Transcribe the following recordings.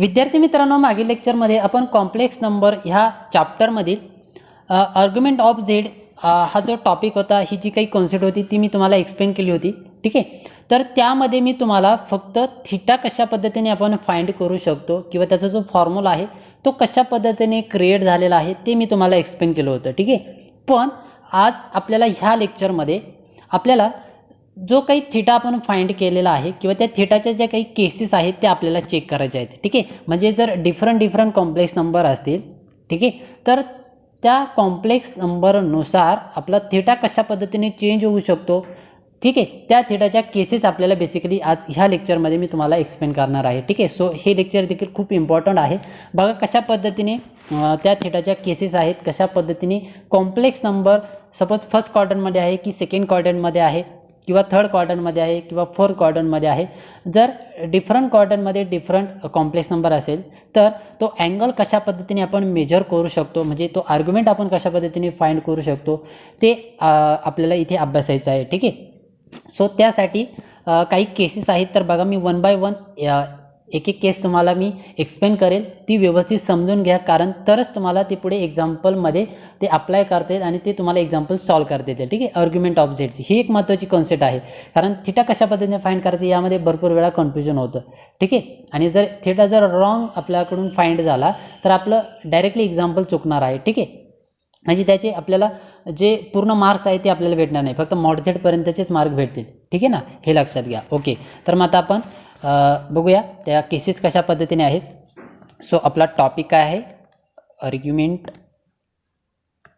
विद्यार्थी मित्रांनो, मागील लेक्चरमध्ये आपण कॉम्प्लेक्स नंबर ह्या चॅप्टरमधील आर्ग्युमेंट ऑफ झेड हा जो टॉपिक होता, ही जी काही कॉन्सेप्ट होती ती मी तुम्हाला एक्सप्लेन केली होती. ठीक आहे. तर त्यामध्ये मी तुम्हाला फक्त थीटा कशा पद्धतीने आपण फाइंड करू शकतो किंवा त्याचा जो फॉर्म्युला आहे तो कशा पद्धतीने क्रिएट झालेला आहे ते मी तुम्हाला एक्सप्लेन केलं होतं. ठीक आहे. पण आज आपल्याला ह्या लेक्चरमध्ये आपल्याला जो काही थीटा आपण फाइंड केलेला आहे किंवा त्या थीटाच्या ज्या काही केसेस आहेत ते आपल्याला चेक करायचे आहेत. ठीक आहे. म्हणजे जर डिफरंट कॉम्प्लेक्स नंबर असतील, ठीक आहे, तर त्या कॉम्प्लेक्स नंबरनुसार आपला थीटा कशा पद्धतीने चेंज होऊ शकतो. ठीक आहे. त्या थीटाच्या केसेस आपल्याला बेसिकली आज ह्या लेक्चरमध्ये मी तुम्हाला एक्सप्लेन करणार आहे. ठीक आहे. सो हे लेक्चर देखील खूप इम्पॉर्टंट आहे. बघा कशा पद्धतीने त्या थीटाच्या केसेस आहेत, कशा पद्धतीने कॉम्प्लेक्स नंबर सपोज फर्स्ट क्वाड्रंटमध्ये आहे की सेकंड क्वाड्रंटमध्ये आहे किंवा थर्ड क्वाड्रंटमध्ये आहे किंवा फोर्थ क्वाड्रंटमध्ये आहे. जर डिफरंट क्वाड्रंटमध्ये डिफरंट कॉम्प्लेक्स नंबर असेल तर तो अँगल कशा पद्धतीने आपण मेजर करू शकतो, म्हणजे तो आर्ग्युमेंट आपण कशा पद्धतीने फाइंड करू शकतो ते आपल्याला इथे अभ्यासायचं आहे. ठीक आहे. सो त्यासाठी काही केसेस आहेत. तर बघा, मी वन बाय वन एक केस तुम्हाला मी एक्सप्लेन करेल, ती व्यवस्थित समजून घ्या, कारण तरच तुम्हाला ते पुढे एक्झाम्पलमध्ये ते अप्लाय करता येईल आणि ते तुम्हाला एक्झाम्पल सॉल्व करता येतील. ठीक आहे. आर्ग्युमेंट ऑफ झेडची ही एक महत्त्वाची कॉन्सेप्ट आहे, कारण थीटा कशा पद्धतीने फाइंड करायचं यामध्ये भरपूर वेळा कन्फ्युजन होतं. ठीक आहे. आणि जर थीटा जर रॉंग आपल्याकडून फाइंड झाला तर आपलं डायरेक्टली एक्झाम्पल चुकणार आहे. ठीक आहे. म्हणजे त्याचे आपल्याला जे पूर्ण मार्क्स आहे ते आपल्याला भेटणार नाही, फक्त मॉड झेडपर्यंतचेच मार्क भेटतील. ठीक आहे ना, हे लक्षात घ्या. ओके. तर मग आता आपण बघूया त्या केसेस कशा पद्धतीने आहेत. सो आपला टॉपिक काय आहे,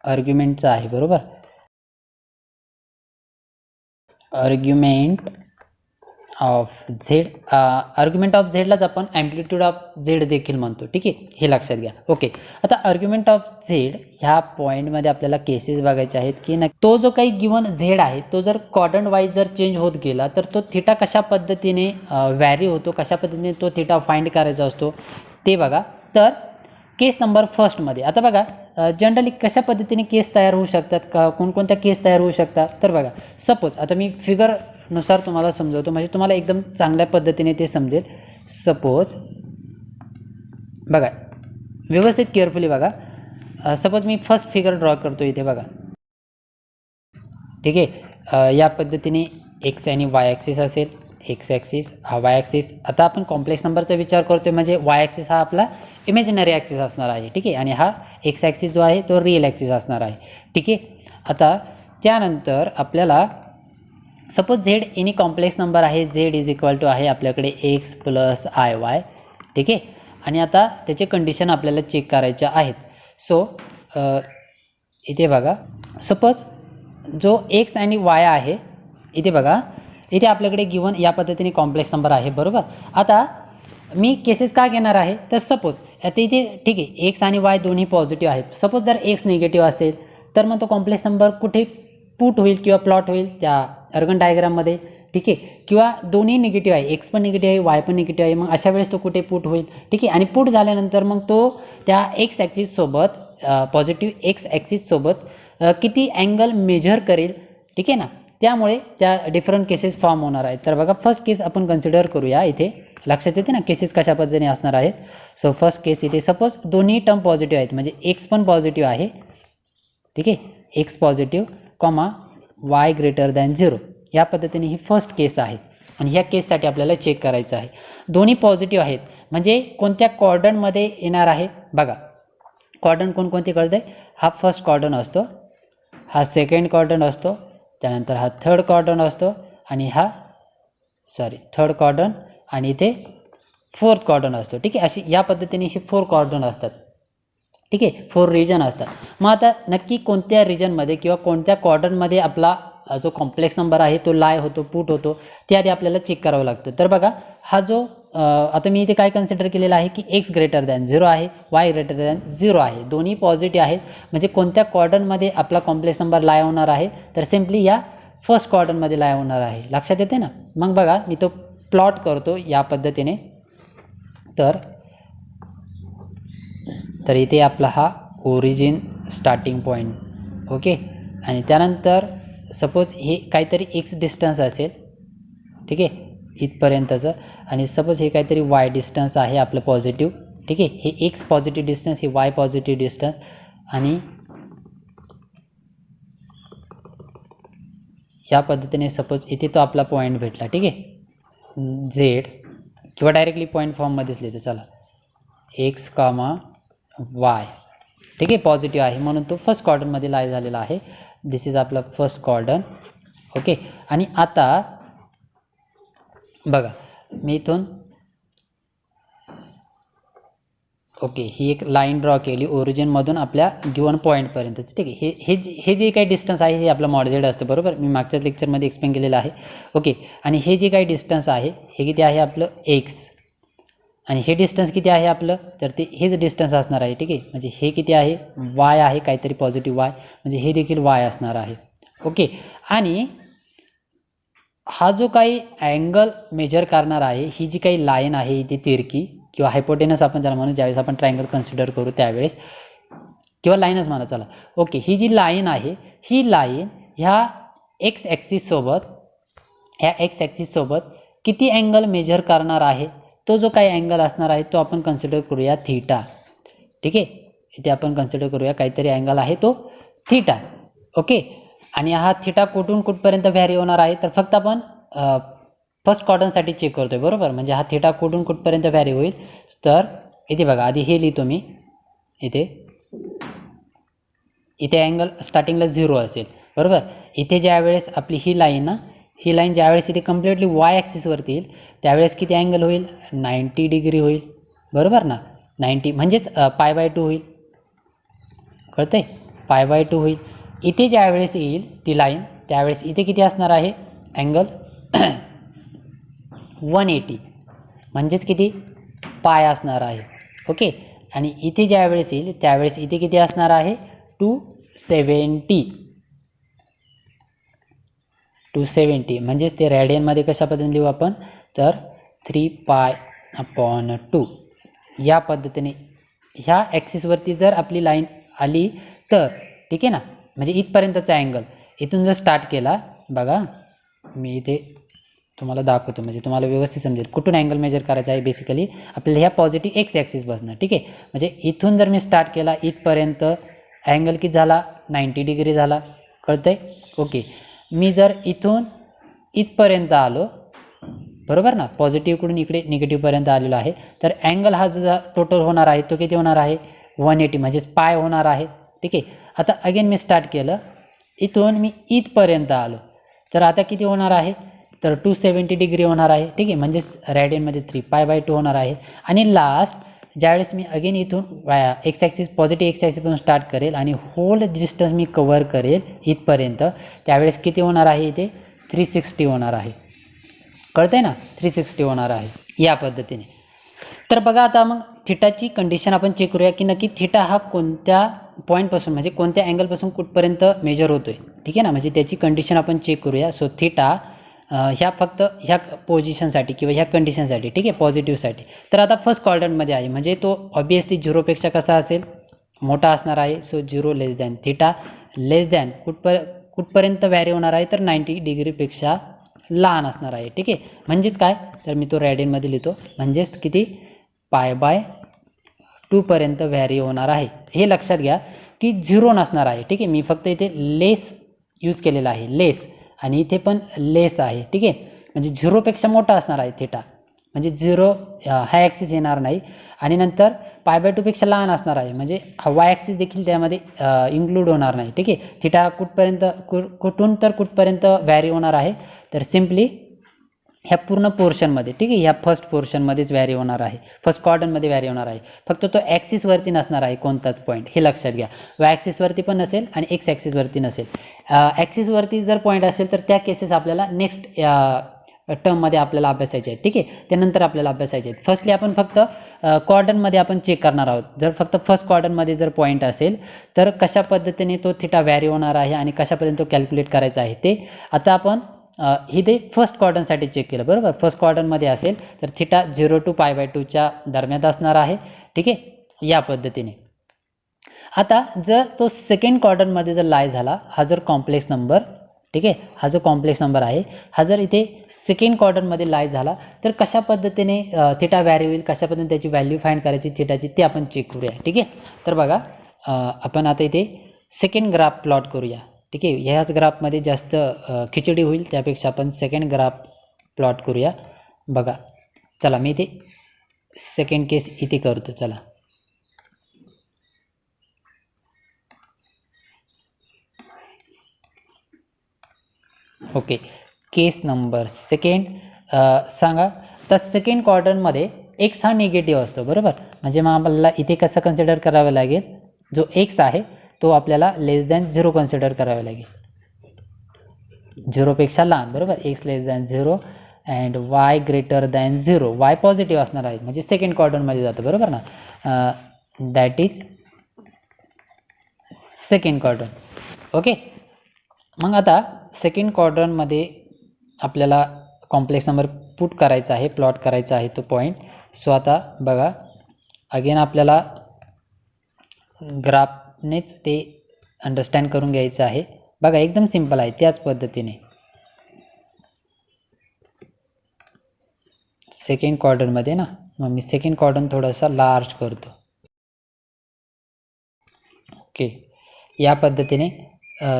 आर्ग्युमेंटचा आहे, बरोबर. Argument of Z, argument of झेडलाच आपण ॲम्प्लिट्यूड ऑफ झेड देखील म्हणतो. ठीक आहे, हे लक्षात घ्या. ओके. आता आर्ग्युमेंट ऑफ झेड ह्या पॉईंटमध्ये आपल्याला केसेस बघायचे आहेत की तो जो काही गिवन झेड आहे तो जर क्वाड्रंट वाईज जर चेंज होत गेला तर तो थीटा कशा पद्धतीने व्हॅरी होतो, कशा पद्धतीने तो थीटा फाइंड करायचा असतो ते बघा. तर केस नंबर फर्स्टमध्ये आता बघा, जनरली कशा पद्धतीने केस तयार होऊ शकतात, कोणकोणत्या केस तयार होऊ शकतात. तर बघा, सपोज आता मी फिगरनुसार तुम्हाला समजवतो, म्हणजे तुम्हाला एकदम चांगल्या पद्धतीने ते समजेल. सपोज बघा, व्यवस्थित केअरफुली बघा. सपोज मी फर्स्ट फिगर ड्रॉ करतो इथे बघा. ठीक आहे. या पद्धतीने एक्स आणि वाय ॲक्सिस असेल, एक्स ॲक्सिस हा वाय ॲक्सिस. आता आपण कॉम्प्लेक्स नंबरचा विचार करतोय म्हणजे वाय ॲक्सिस हा आपला इमॅजिनरी ॲक्सिस असणार आहे. ठीक आहे. आणि हा एक्स ॲक्सिस जो आहे तो रिअल ॲक्सिस असणार आहे. ठीक आहे. आता त्यानंतर आपल्याला suppose Z any complex number आहे, झेड इज इक्वल टू आहे आपल्याकडे एक्स प्लस आय वाय. ठीक आहे. आणि आता त्याचे कंडिशन आपल्याला चेक करायच्या आहेत. सो इथे बघा, सपोज जो एक्स आणि वाय आहे इथे बघा, इथे आपल्याकडे गिवन या पद्धतीने कॉम्प्लेक्स नंबर आहे, बरोबर. आता मी केसेस का घेणार आहे, तर सपोज आता इथे ठीक आहे एक्स आणि वाय दोन्ही पॉझिटिव्ह आहेत. सपोज जर एक्स निगेटिव्ह असेल तर मग तो कॉम्प्लेक्स नंबर कुठे पुट होईल किंवा प्लॉट होईल, त्या अर्गन डायग्राममध्ये. ठीक आहे. किंवा दोन्ही निगेटिव्ह आहे, एक्स पण निगेटिव्ह आहे, वाय पण निगेटिव्ह आहे, मग अशा वेळेस तो कुठे पुट होईल. ठीक आहे. आणि पुट झाल्यानंतर मग तो त्या एक्स ॲक्सिससोबत पॉझिटिव्ह एक्स ॲक्सिससोबत किती अँगल मेजर करेल. ठीक आहे ना, त्यामुळे त्या डिफरंट केसेस फॉर्म होणार आहेत. तर बघा, फर्स्ट केस आपण कन्सिडर करूया. इथे लक्षात येते ना केसेस कशा पद्धतीने असणार आहेत. सो फर्स्ट केस इथे सपोज दोन्ही टर्म पॉझिटिव्ह आहेत, म्हणजे एक्स पण पॉझिटिव्ह आहे. ठीक आहे. X positive comma y greater than 0, या पद्धतीने ही फर्स्ट केस आहे. आणि ह्या केससाठी आपल्याला चेक करायचं आहे. दोन्ही पॉझिटिव्ह आहेत म्हणजे कोणत्या क्वाड्रंटमध्ये येणार आहे बघा. क्वाड्रंट कोणकोणते कळते, हा फर्स्ट क्वाड्रंट असतो, हा सेकंड क्वाड्रंट असतो, त्यानंतर हा थर्ड क्वाड्रंट असतो, आणि हा थर्ड क्वाड्रंट, आणि इथे फोर्थ क्वाड्रंट असतो. ठीक आहे. अशी या पद्धतीने हे 4 क्वाड्रंट असतात. ठीक आहे. 4 रिजन असतात. मग आता नक्की कोणत्या रिजनमध्ये किंवा कोणत्या क्वाड्रंटमध्ये आपला जो कॉम्प्लेक्स नंबर आहे तो लाय होतो, पुट होतो, ते आधी आपल्याला चेक करावं लागतं. तर बघा, हा जो आता मी इथे काय कन्सिडर केलेला आहे की एक्स ग्रेटर दॅन 0 आहे, वाय ग्रेटर दॅन 0 आहे, दोन्ही पॉझिटिव्ह आहेत. म्हणजे कोणत्या क्वाड्रंटमध्ये आपला कॉम्प्लेक्स नंबर लाय होणार आहे, तर सिम्पली या फर्स्ट क्वाड्रंटमध्ये लाय होणार आहे. लक्षात येते ना. मग बघा, मी तो प्लॉट करतो या पद्धतीने. तर इथे आपला हा ओरिजिन स्टार्टिंग पॉईंट. ओके. आणि त्यानंतर सपोज हे काहीतरी एक्स डिस्टन्स असेल. ठीक आहे. इथपर्यंतचं, आणि सपोज हे काहीतरी वाय डिस्टन्स आहे आपलं पॉझिटिव्ह, ठीक आहे. हे एक्स पॉझिटिव्ह डिस्टन्स, हे वाय पॉझिटिव्ह डिस्टन्स, आणि या पद्धतीने सपोज इथे तो आपला पॉईंट भेटला, ठीक आहे. झेड, किंवा डायरेक्टली पॉईंट फॉर्ममध्येच लिहितो, चला एक्स कामा वाय, ठीक आहे. पॉझिटिव्ह आहे म्हणून तो फर्स्ट क्वाड्रंटमध्ये लाय झालेला आहे. दिस इज आपला फर्स्ट क्वाड्रंट. ओके. आणि आता बघा मी इथून ओके ही एक लाईन ड्रॉ केली ओरिजिनमधून आपल्या गिवन पॉईंटपर्यंतच, ठीक आहे. हे जे काही डिस्टन्स आहे हे आपलं मॉड झेड असतं, बरोबर. मी मागच्याच लेक्चरमध्ये एक्सप्लेन केलेलं आहे. ओके. आणि हे जे काही डिस्टन्स आहे हे किती आहे आपलं एक्स, आणि हे डिस्टन्स किती आहे आपलं, तर ते हेच डिस्टन्स असणार आहे, ठीक आहे. म्हणजे हे किती आहे वाय आहे, काहीतरी पॉझिटिव्ह वाय, म्हणजे हे देखील वाय असणार आहे. ओके. आणि हा जो काही अँगल मेजर करणार आहे, ही जी काही लाईन आहे इथे तिरकी किंवा हायपोटेनस आपण त्याला म्हणू, ज्यावेळेस आपण ट्रायंगल कन्सिडर करू त्यावेळेस, किंवा लाईनच म्हणा चला. ओके. ही जी लाईन आहे ही लाईन ह्या एक्स ॲक्सिस सोबत किती अँगल मेजर करणार आहे, तो जो काही अँगल असणार आहे तो आपण कन्सिडर करूया थीटा, ठीक आहे. इथे आपण कन्सिडर करूया काहीतरी अँगल आहे तो थीटा. ओके. आणि हा थीटा कुठून कुठपर्यंत व्हॅरी होणार आहे, तर फक्त आपण फर्स्ट क्वाड्रंटसाठी चेक करतोय, बरोबर. म्हणजे हा थीटा कुठून कुठपर्यंत व्हॅरी होईल, तर इथे बघा आधी हे लिहितो मी, इथे अँगल स्टार्टिंगला 0 असेल, बरोबर. इथे ज्यावेळेस आपली ही लाईन ज्यावेळेस इथे कम्प्लिटली वाय ॲक्सिसवरती येईल त्यावेळेस किती अँगल होईल, 90 डिग्री होईल, बरोबर ना. 90 म्हणजेच π/2 होईल, कळतंय, π/2 होईल. इथे ज्यावेळेस येईल ती लाईन त्यावेळेस इथे किती असणार आहे अँगल 180, म्हणजेच किती पाय असणार आहे. ओके. आणि इथे ज्यावेळेस येईल त्यावेळेस इथे किती असणार आहे 270, म्हणजेच ते रॅडियनमध्ये कशा पद्धतीने लिहू आपण, तर 3π/2 या पद्धतीने ह्या ॲक्सिसवरती जर आपली लाईन आली तर, ठीक आहे ना. म्हणजे इथपर्यंतचा अँगल इथून जर स्टार्ट केला, बघा मी इथे तुम्हाला दाखवतो म्हणजे तुम्हाला व्यवस्थित समजेल कुठून अँगल मेजर करायचा आहे. बेसिकली आपल्याला ह्या पॉझिटिव्ह एक्स ॲक्सिस बसणार, ठीक आहे. म्हणजे इथून जर मी स्टार्ट केला इथपर्यंत अँगल किती झाला 90 डिग्री झाला, कळतंय. ओके. मी जर इथून इथपर्यंत आलो, बरोबर ना, पॉझिटिव्हकडून इकडे निगेटिव्हपर्यंत आलेलो आहे, तर अँगल हा जो टोटल होणार आहे तो किती होणार आहे 180, म्हणजेच पाय होणार आहे, ठीक आहे. आता अगेन मी स्टार्ट केलं, इथून मी इथपर्यंत आलो, तर आता किती होणार आहे, तर 270 डिग्री होणार आहे, ठीक आहे. म्हणजेच रॅडियनमध्ये 3π/2 होणार आहे. आणि लास्ट ज्यावेळेस मी अगेन इथून एक्स ॲक्सिस पॉझिटिव्ह एक्स ॲक्सिसपासून स्टार्ट करेल आणि होल डिस्टन्स मी कव्हर करेल इथपर्यंत, त्यावेळेस किती होणार आहे इथे 360 होणार आहे, कळतंय ना, 360 होणार आहे या पद्धतीने. तर बघा आता मग थीटाची कंडिशन आपण चेक करूया की नक्की थीटा हा कोणत्या पॉईंटपासून म्हणजे कोणत्या अँगलपासून कुठपर्यंत मेजर होतोय, ठीक आहे ना. म्हणजे त्याची कंडिशन आपण चेक करूया. सो थीटा ह्या फक्त ह्या पोझिशनसाठी किंवा ह्या कंडिशनसाठी, ठीक आहे, पॉझिटिव्हसाठी. तर आता फर्स्ट क्वाड्रंटमध्ये आहे म्हणजे तो ऑब्वियसली 0पेक्षा कसा असेल, मोठा असणार आहे. सो 0 लेस दॅन थीटा लेस दॅन कुठपर्यंत व्हॅरी होणार आहे, तर 90 डिग्रीपेक्षा लहान असणार आहे, ठीक आहे. म्हणजेच काय, तर मी तो रॅडियनमध्ये लिहितो, म्हणजेच किती π/2 पर्यंत व्हॅरी होणार आहे. हे लक्षात घ्या की 0 नसणार आहे, ठीक आहे. मी फक्त इथे लेस यूज केलेला आहे, लेस, आणि इथे पण लेस आहे, ठीक आहे. म्हणजे 0पेक्षा मोठा असणार आहे थीटा, म्हणजे 0 हा ॲक्सिस येणार नाही. आणि नंतर π/2 पेक्षा लहान असणार आहे, म्हणजे हा वाय ॲक्सिस देखील त्यामध्ये इन्क्लूड होणार नाही, ठीक आहे. थीटा कुठून तर कुठपर्यंत व्हॅरी होणार आहे, तर सिम्पली ह्या पूर्ण पोर्शनमध्ये, ठीक आहे, ह्या फर्स्ट पोर्शनमध्येच व्हॅरी होणार आहे, फर्स्ट क्वाड्रंटमध्ये व्हॅरी होणार आहे. फक्त तो ॲक्सिसवरती नसणार आहे कोणताच पॉईंट, हे लक्षात घ्या. वाय ॲक्सिसवरती पण नसेल आणि एक्स ॲक्सिसवरती नसेल. ॲक्सिसवरती जर पॉईंट असेल तर त्या केसेस आपल्याला नेक्स्ट टर्ममध्ये आपल्याला अभ्यासायचे आहेत, ठीक आहे. त्यानंतर आपल्याला अभ्यासायचे आहेत. फर्स्टली आपण फक्त क्वाड्रंटमध्ये आपण चेक करणार आहोत. जर फक्त फर्स्ट क्वाड्रंटमध्ये जर पॉईंट असेल तर कशा पद्धतीने तो थीटा व्हॅरी होणार आहे आणि कशा पद्धतीने तो कॅल्क्युलेट करायचा आहे ते आता आपण हे ते फर्स्ट क्वाड्रंटसाठी चेक केलं, बरोबर. फर्स्ट क्वाड्रंटमध्ये असेल तर थीटा 0 to π/2च्या दरम्यान असणार आहे, ठीक आहे, या पद्धतीने. आता जर तो सेकंड क्वाड्रंटमध्ये जर लाय झाला, हा जर कॉम्प्लेक्स नंबर ठीक आहे. हा जो कॉम्प्लेक्स नंबर आहे हा जर इथे सेकंड क्वाड्रंटमध्ये लाय झाला तर कशा पद्धतीने थिटा व्हॅरी होईल, कशा पद्धतीने त्याची व्हॅल्यू फाइंड करायची थिटाची ते आपण चेक करूया. ठीक आहे. तर बघा आपण आता इथे सेकंड ग्राफ प्लॉट करूया. ठीक आहे. ह्याच ग्राफमध्ये जास्त खिचडी होईल, त्यापेक्षा आपण सेकंड ग्राफ प्लॉट करूया. बघा चला मी इथे सेकंड केस इथे करतो. चला ओके. केस नंबर सेकंड सांगा. तर सेकंड क्वाड्रंटमध्ये एक्स हा निगेटिव्ह असतो बरोबर. म्हणजे मग आपल्याला इथे कसं कन्सिडर करावं लागेल, जो एक्स आहे तो आपल्याला लेस दॅन 0 कन्सिडर करावे लागेल, 0पेक्षा लहान बरोबर. X less than 0 and Y greater than 0. Y positive असणार आहे म्हणजे सेकंड क्वाड्रंटमध्ये जातं बरोबर ना. That is second quadrant. Okay. मग आता सेकंड क्वाड्रंटमध्ये आपल्याला कॉम्प्लेक्स नंबर पुट करायचा आहे, प्लॉट करायचा आहे तो पॉईंट. सो आता बघा अगेन आपल्याला ग्राफनेच ते अंडरस्टँड करून घ्यायचं आहे. बघा एकदम सिंपल आहे. त्याच पद्धतीने सेकंड क्वाड्रंटमध्ये ना, मग मी सेकंड क्वाड्रंट थोडासा लार्ज करतो. ओके. या पद्धतीने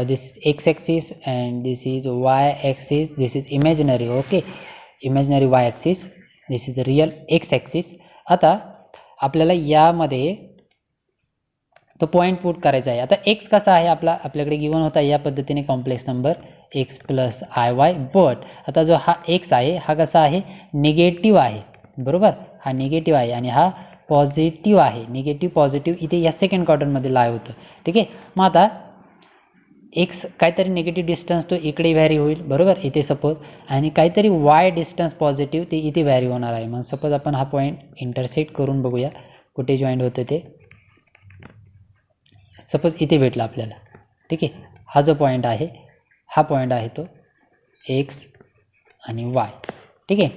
this x axis and this is y axis, this is imaginary. okay, imaginary y axis, this is the real x axis. आता आपल्याला यामध्ये तो पॉईंट पुट करायचा आहे. आता x कसा आहे आपल्याकडे गिवन होता या पद्धतीने complex number x plus I Y. But आता जो हा x आहे हा कसा आहे, निगेटिव्ह आहे बरोबर. हा निगेटिव्ह आहे आणि हा पॉझिटिव्ह आहे. निगेटिव्ह पॉझिटिव्ह इथे या सेकंड क्वाड्रंटमध्ये लाय होतं. ठीक आहे. मग आता एक्स काहीतरी निगेटिव्ह डिस्टन्स तो इकडे व्हॅरी होईल बरोबर इथे सपोज, आणि काहीतरी वाय डिस्टन्स पॉझिटिव्ह ते इथे व्हॅरी होणार आहे. मग सपोज आपण हा पॉईंट इंटरसेक्ट करून बघूया कुठे जॉईंट होतं ते. सपोज इथे भेटला आपल्याला. ठीक आहे. हा जो पॉईंट आहे हा पॉईंट आहे तो एक्स आणि वाय. ठीक आहे.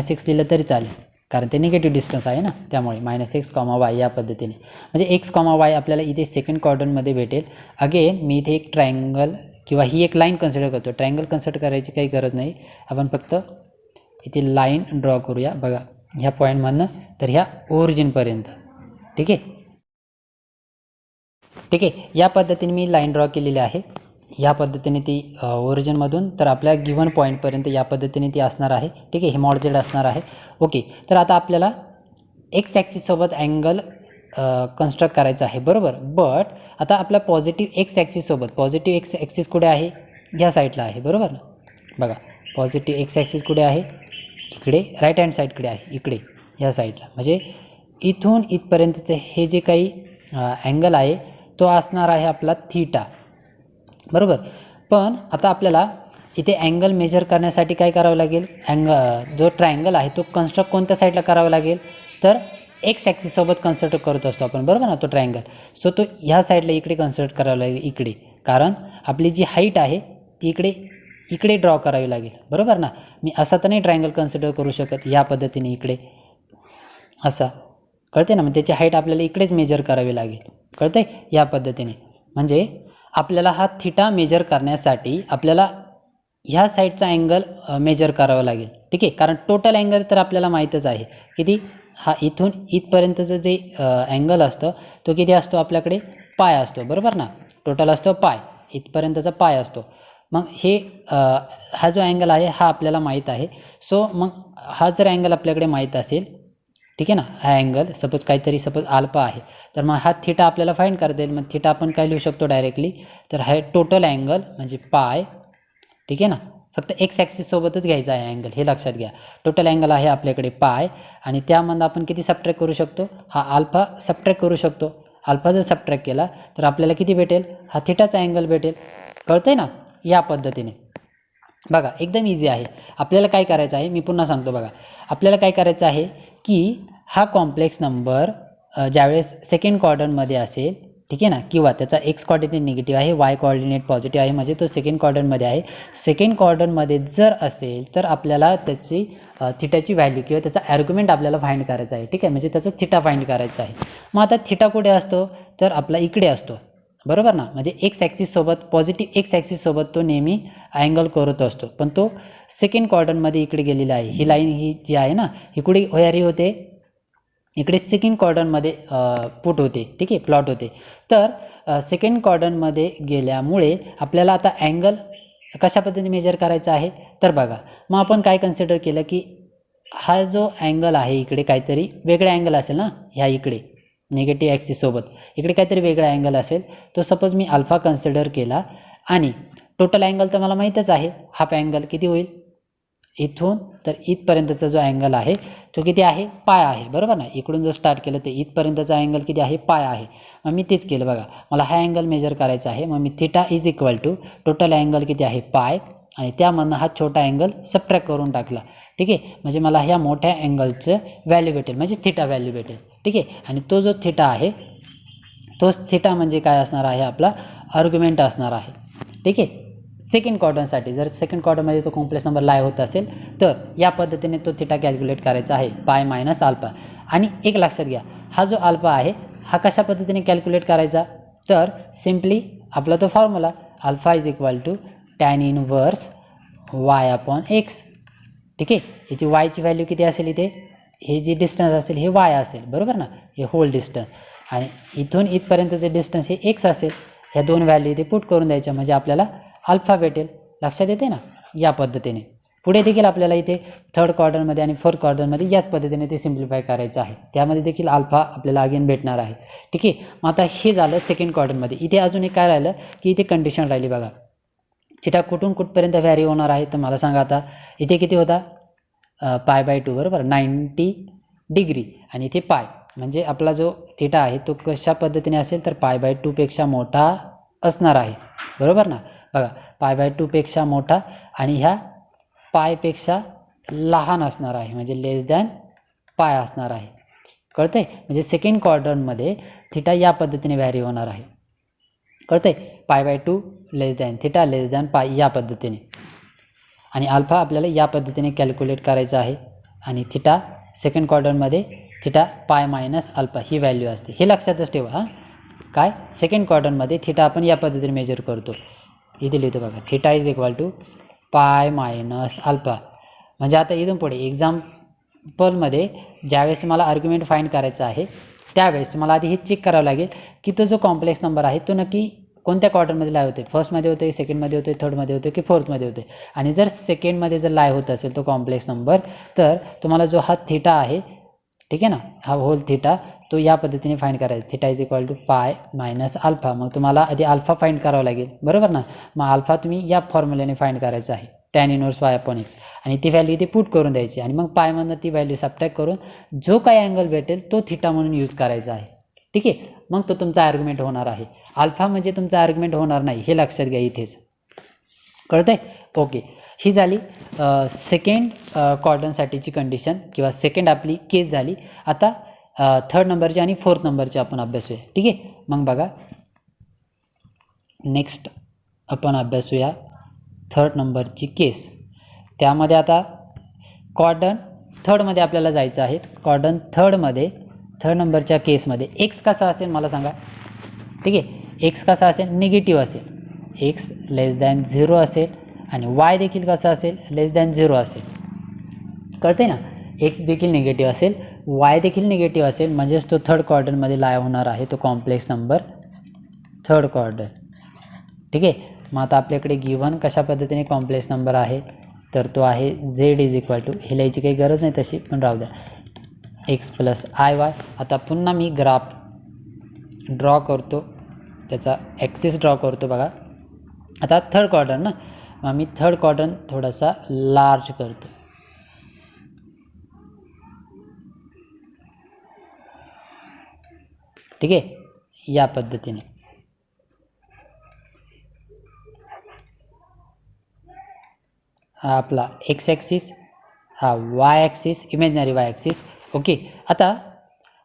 -x लिहिलं तरी चालेल कारण ते निगेटिव्ह डिस्टन्स आहे ना, त्यामुळे -x, y या पद्धतीने. म्हणजे x, y आपल्याला इथे सेकंड क्वाड्रंटमध्ये भेटेल. अगेन मी इथे एक ट्रायंगल किंवा ही एक लाईन कन्सिडर करतो. ट्रायंगल कन्सिडर करायची काही गरज नाही, आपण फक्त इथे लाईन ड्रॉ करूया. बघा ह्या पॉईंटमधनं तर ह्या ओरिजिनपर्यंत. ठीक आहे. ठीक आहे. या पद्धतीने मी लाईन ड्रॉ केलेली आहे. या पद्धतीने ती ओरिजिनमधून तर आपल्या गिवन पॉईंटपर्यंत या पद्धतीने ती असणार आहे. ठीक आहे. हे मॉड झेड असणार आहे. ओके. तर आता आपल्याला एक्स ॲक्सिससोबत अँगल कन्स्ट्रक्ट करायचं आहे बरोबर. बट आता आपल्या पॉझिटिव्ह एक्स ॲक्सिससोबत पॉझिटिव्ह एक्स ॲक्सिस कुठे आहे, ह्या साईडला आहे बरोबर ना. बघा पॉझिटिव्ह एक्स ॲक्सिस कुठे आहे, इकडे राईट हँड साईडकडे आहे, इकडे ह्या साईडला. म्हणजे इथून इथपर्यंतचे हे जे काही अँगल आहे तो असणार आहे आपला थीटा बरोबर. पण आता आपल्याला इथे अँगल मेजर करण्यासाठी काय करावं लागेल, जो ट्रायंगल आहे तो कन्स्ट्रक्ट कोणत्या साईडला करावा लागेल, तर एक्स ॲक्सिससोबत कन्सिडर करत असतो आपण बरोबर ना तो ट्रायंगल. सो तो ह्या साईडला इकडे कन्सिडर करावं लागेल इकडे, कारण आपली जी हाईट आहे ती इकडे ड्रॉ करावी लागेल बरोबर ना. मी असा तर नाही ट्रायंगल कन्सिडर करू शकत या पद्धतीने इकडे असा, कळते ना. मग त्याची हाईट आपल्याला इकडेच मेजर करावी लागेल, कळते या पद्धतीने. म्हणजे आपल्याला हा थिटा मेजर करण्यासाठी आपल्याला ह्या साईडचा अँगल मेजर करावा लागेल. ठीक आहे. कारण टोटल अँगल तर आपल्याला माहीतच आहे किती, हा इथून इथपर्यंतचं जे अँगल असतं तो किती असतो आपल्याकडे, पाय असतो बरोबर ना. टोटल असतो पाय, इथपर्यंतचा पाय असतो. मग हे हा जो अँगल आहे हा आपल्याला माहीत आहे. सो मग हा जर अँगल आपल्याकडे माहीत असेल, ठीक आहे ना, हा अँगल सपोज अल्फा आहे, तर मग हा थिटा आपल्याला फाइंड करता येईल. मग थिटा आपण काय लिहू शकतो डायरेक्टली, तर हा टोटल अँगल म्हणजे पाय. ठीक आहे ना. फक्त एक्स ॲक्सिससोबतच घ्यायचा आहे अँगल, हे लक्षात घ्या. टोटल अँगल आहे आपल्याकडे पाय आणि त्यामधून आपण किती सबट्रॅक्ट करू शकतो, हा अल्फा सबट्रॅक्ट करू शकतो. अल्फा जर सबट्रॅक्ट केला तर आपल्याला किती भेटेल, हा थिटाचा अँगल भेटेल. कळतंय ना. या पद्धतीने बघा एकदम इझी आहे. आपल्याला काय करायचं आहे मी पुन्हा सांगतो. बघा आपल्याला काय करायचं आहे की हा कॉम्प्लेक्स नंबर ज्यावेळेस सेकंड क्वाड्रंटमध्ये असेल, ठीक आहे ना, किंवा त्याचा एक्स कॉर्डिनेट निगेटिव्ह आहे, वाय कॉर्डिनेट पॉझिटिव्ह आहे, म्हणजे तो सेकंड क्वाड्रंटमध्ये आहे. सेकंड क्वाड्रंटमध्ये जर असेल तर आपल्याला त्याची थिटाची व्हॅल्यू किंवा त्याचा आर्ग्युमेंट आपल्याला फाइंड करायचा आहे. ठीक आहे. म्हणजे त्याचा थिटा फाइंड करायचा आहे. मग आता थिटा कुठे असतो, तर आपला इकडे असतो. बरोबर ना, म्हणजे एक्स ॲक्सिस सोबत पॉझिटिव्ह एक्स ॲक्सिस सोबत तो नेहमी अँगल करत असतो, पण तो सेकंड क्वाड्रंटमध्ये इकडे गेलेला आहे. ही लाईन ही जी आहे ना, ही कुठे होयारी होते, इकडे सेकंड क्वाड्रंटमध्ये पुट होते, ठीक आहे, प्लॉट होते. तर सेकंड क्वाड्रंटमध्ये गेल्यामुळे आपल्याला आता अँगल कशा पद्धतीने मेजर करायचा आहे, तर बघा मग आपण काय कन्सिडर केलं की हा जो अँगल आहे इकडे काहीतरी वेगळा अँगल असेल ना, ह्या इकडे निगेटिव्ह ॲक्सिस सोबत इकडे काहीतरी वेगळा अँगल असेल. तो सपोज मी अल्फा कन्सिडर केला आणि टोटल अँगल तर मला माहीतच आहे, हाफ अँगल किती होईल, इथून तर इथपर्यंतचा जो अँगल आहे तो किती आहे, पाय आहे, बरोबर ना. इकडून जर स्टार्ट केलं तर इथपर्यंतचा अँगल किती आहे, पाय आहे. मग मी तेच केलं बघा, मला हा अँगल मेजर करायचा आहे. मग मी theta is equal to total angle किती आहे, पाय, आणि त्यामधनं हा छोटा अँगल सबट्रॅक्ट करून टाकला, ठीक आहे. म्हणजे मला ह्या मोठ्या अँगलचं व्हॅल्यू भेटेल, म्हणजे थिटा व्हॅल्यू भेटेल, ठीक आहे. आणि तो जो थिटा आहे तोच थिटा म्हणजे काय असणार आहे, आपला आर्ग्युमेंट असणार आहे, ठीक आहे. सेकंड क्वाड्रंटसाठी जर सेकंड क्वाड्रंटमध्ये तो कॉम्प्लेक्स नंबर लाय होत असेल तर या पद्धतीने तो थिटा कॅल्क्युलेट करायचा आहे, पाय मायनस अल्फा. आणि एक लक्षात घ्या, हा जो अल्फा आहे हा कशा पद्धतीने कॅल्क्युलेट करायचा, तर सिम्पली आपला तो formula alpha is equal to tan inverse Y upon x, ठीक आहे. याची वायची व्हॅल्यू किती असेल, इथे हे जे डिस्टन्स असेल हे वाय असेल, बरोबर ना, हे होल डिस्टन्स, आणि इथून इथपर्यंतचे डिस्टन्स हे एक्स असेल. ह्या दोन व्हॅल्यू इथे पुट करून द्यायच्या, म्हणजे आपल्याला अल्फा भेटेल. लक्षात येते ना, या पद्धतीने. पुढे देखील आपल्याला इथे थर्ड क्वाड्रंटमध्ये आणि फोर्थ क्वाड्रंटमध्ये याच पद्धतीने ते सिम्प्लिफाय करायचं आहे. त्यामध्ये देखील अल्फा आपल्याला अगेन भेटणार आहे, ठीक आहे. मग आता हे झालं सेकंड क्वाड्रंटमध्ये. इथे अजून एक काय राहिलं की इथे कंडिशन राहिली बघा, थिटा कुठून कुठपर्यंत व्हॅरी होणार आहे, तर मला सांगा आता. इथे किती होता, पाय बाय 2, बरोबर, 90 डिग्री, आणि इथे पाय, म्हणजे आपला जो थिटा आहे तो कशा पद्धतीने असेल, तर पाय बाय 2 पेक्षा मोठा असणार आहे, बरोबर ना. बघा, पाय बाय 2 पेक्षा मोठा आणि ह्या पायपेक्षा लहान असणार आहे, म्हणजे लेस दॅन पाय असणार आहे, कळतंय. म्हणजे सेकंड क्वाड्रंटमध्ये थिटा या पद्धतीने व्हॅरी होणार आहे, कळतंय. Pi by 2 less than theta less than पाय या पद्धतीने, आणि अल्फा आपल्याला या पद्धतीने कॅल्क्युलेट करायचं आहे. आणि थिटा सेकंड क्वाड्रंटमध्ये थिटा पाय मायनस अल्फा ही व्हॅल्यू असते, हे लक्षातच ठेवा. हां, काय सेकंड क्वाड्रंटमध्ये थिटा आपण या पद्धतीने मेजर करतो. इथे लिहितो बघा, theta is equal to pi minus alpha. म्हणजे आता इथून पुढे एक्झाम्पलमध्ये ज्यावेळेस तुम्हाला आर्ग्युमेंट फाइंड करायचं आहे त्यावेळेस तुम्हाला आधी हे चेक करावं लागेल की तो जो कॉम्प्लेक्स नंबर आहे तो नक्की कोणत्या क्वाड्रंटमध्ये लाय होते, फर्स्टमध्ये होते, सेकंडमध्ये होते, थर्डमध्ये होते की फोर्थमध्ये होते. आणि जर सेकंडमध्ये जर लाय होत असेल तो कॉम्प्लेक्स नंबर, तर तुम्हाला जो हा थिटा आहे, ठीक आहे ना, हा होल थिटा, तो या पद्धतीने फाइंड करायचा. Theta is equal to pi minus alpha. मग तुम्हाला आधी अल्फा फाइंड करावं लागेल, बरोबर ना. मग अल्फा तुम्ही या फॉर्म्युल्याने फाइंड करायचं आहे, tan inverse Y upon x, आणि ती व्हॅल्यू इथे पुट करून द्यायची. आणि मग पायमधनं ती व्हॅल्यू सबट्रॅक्ट करून जो काही अँगल भेटेल तो थिटा म्हणून यूज करायचा आहे, ठीक आहे. मग तो तुमचा आर्ग्युमेंट होणार आहे. अल्फा म्हणजे तुमचा आर्ग्युमेंट होणार नाही, हे लक्षात घ्या इथेच, कळतंय. ओके, ही झाली सेकंड क्वाड्रंटसाठीची कंडिशन किंवा सेकंड आपली केस झाली. आता थर्ड नंबरची आणि फोर्थ नंबरची आपण अभ्यासूया, ठीक आहे. मग बघा, नेक्स्ट आपण अभ्यासूया थर्ड नंबरची केस. त्यामध्ये आता क्वाड्रंट थर्डमध्ये आपल्याला जायचं आहे. क्वाड्रंट थर्डमध्ये थर्ड नंबरच्या केसमध्ये एक्स कसा असेल मला सांगा, ठीक आहे. एक्स कसा असेल, निगेटिव्ह असेल, एक्स लेस दॅन 0 असेल, आणि वाय देखील कसा असेल, लेस दॅन 0 असेल, कळते ना. एक्स देखील निगेटिव्ह असेल, वाय देखील निगेटिव्ह असेल, म्हणजेच तो थर्ड क्वाड्रंटमध्ये लाय होणार आहे, तो कॉम्प्लेक्स नंबर थर्ड क्वाड्रंट, ठीक आहे. मग आता आपल्याकडे गिव्हन कशा पद्धतीने कॉम्प्लेक्स नंबर आहे, तर तो आहे झेड इज इक्वल टू, हे लिहायची काही गरज नाही तशी, पण राहू द्या, एक्स प्लस आय वाय. आता पुन्हा मी ग्राफ ड्रॉ करतो, त्याचा ॲक्सिस ड्रॉ करतो बघा. आता थर्ड क्वाड्रंट ना, मग मी थर्ड क्वाड्रंट थोडासा लार्ज करतो, ठीक आहे, या पद्धतीने. हा आपला एक्स ॲक्सिस, हा Y axis, imaginary Y axis. Okay, आता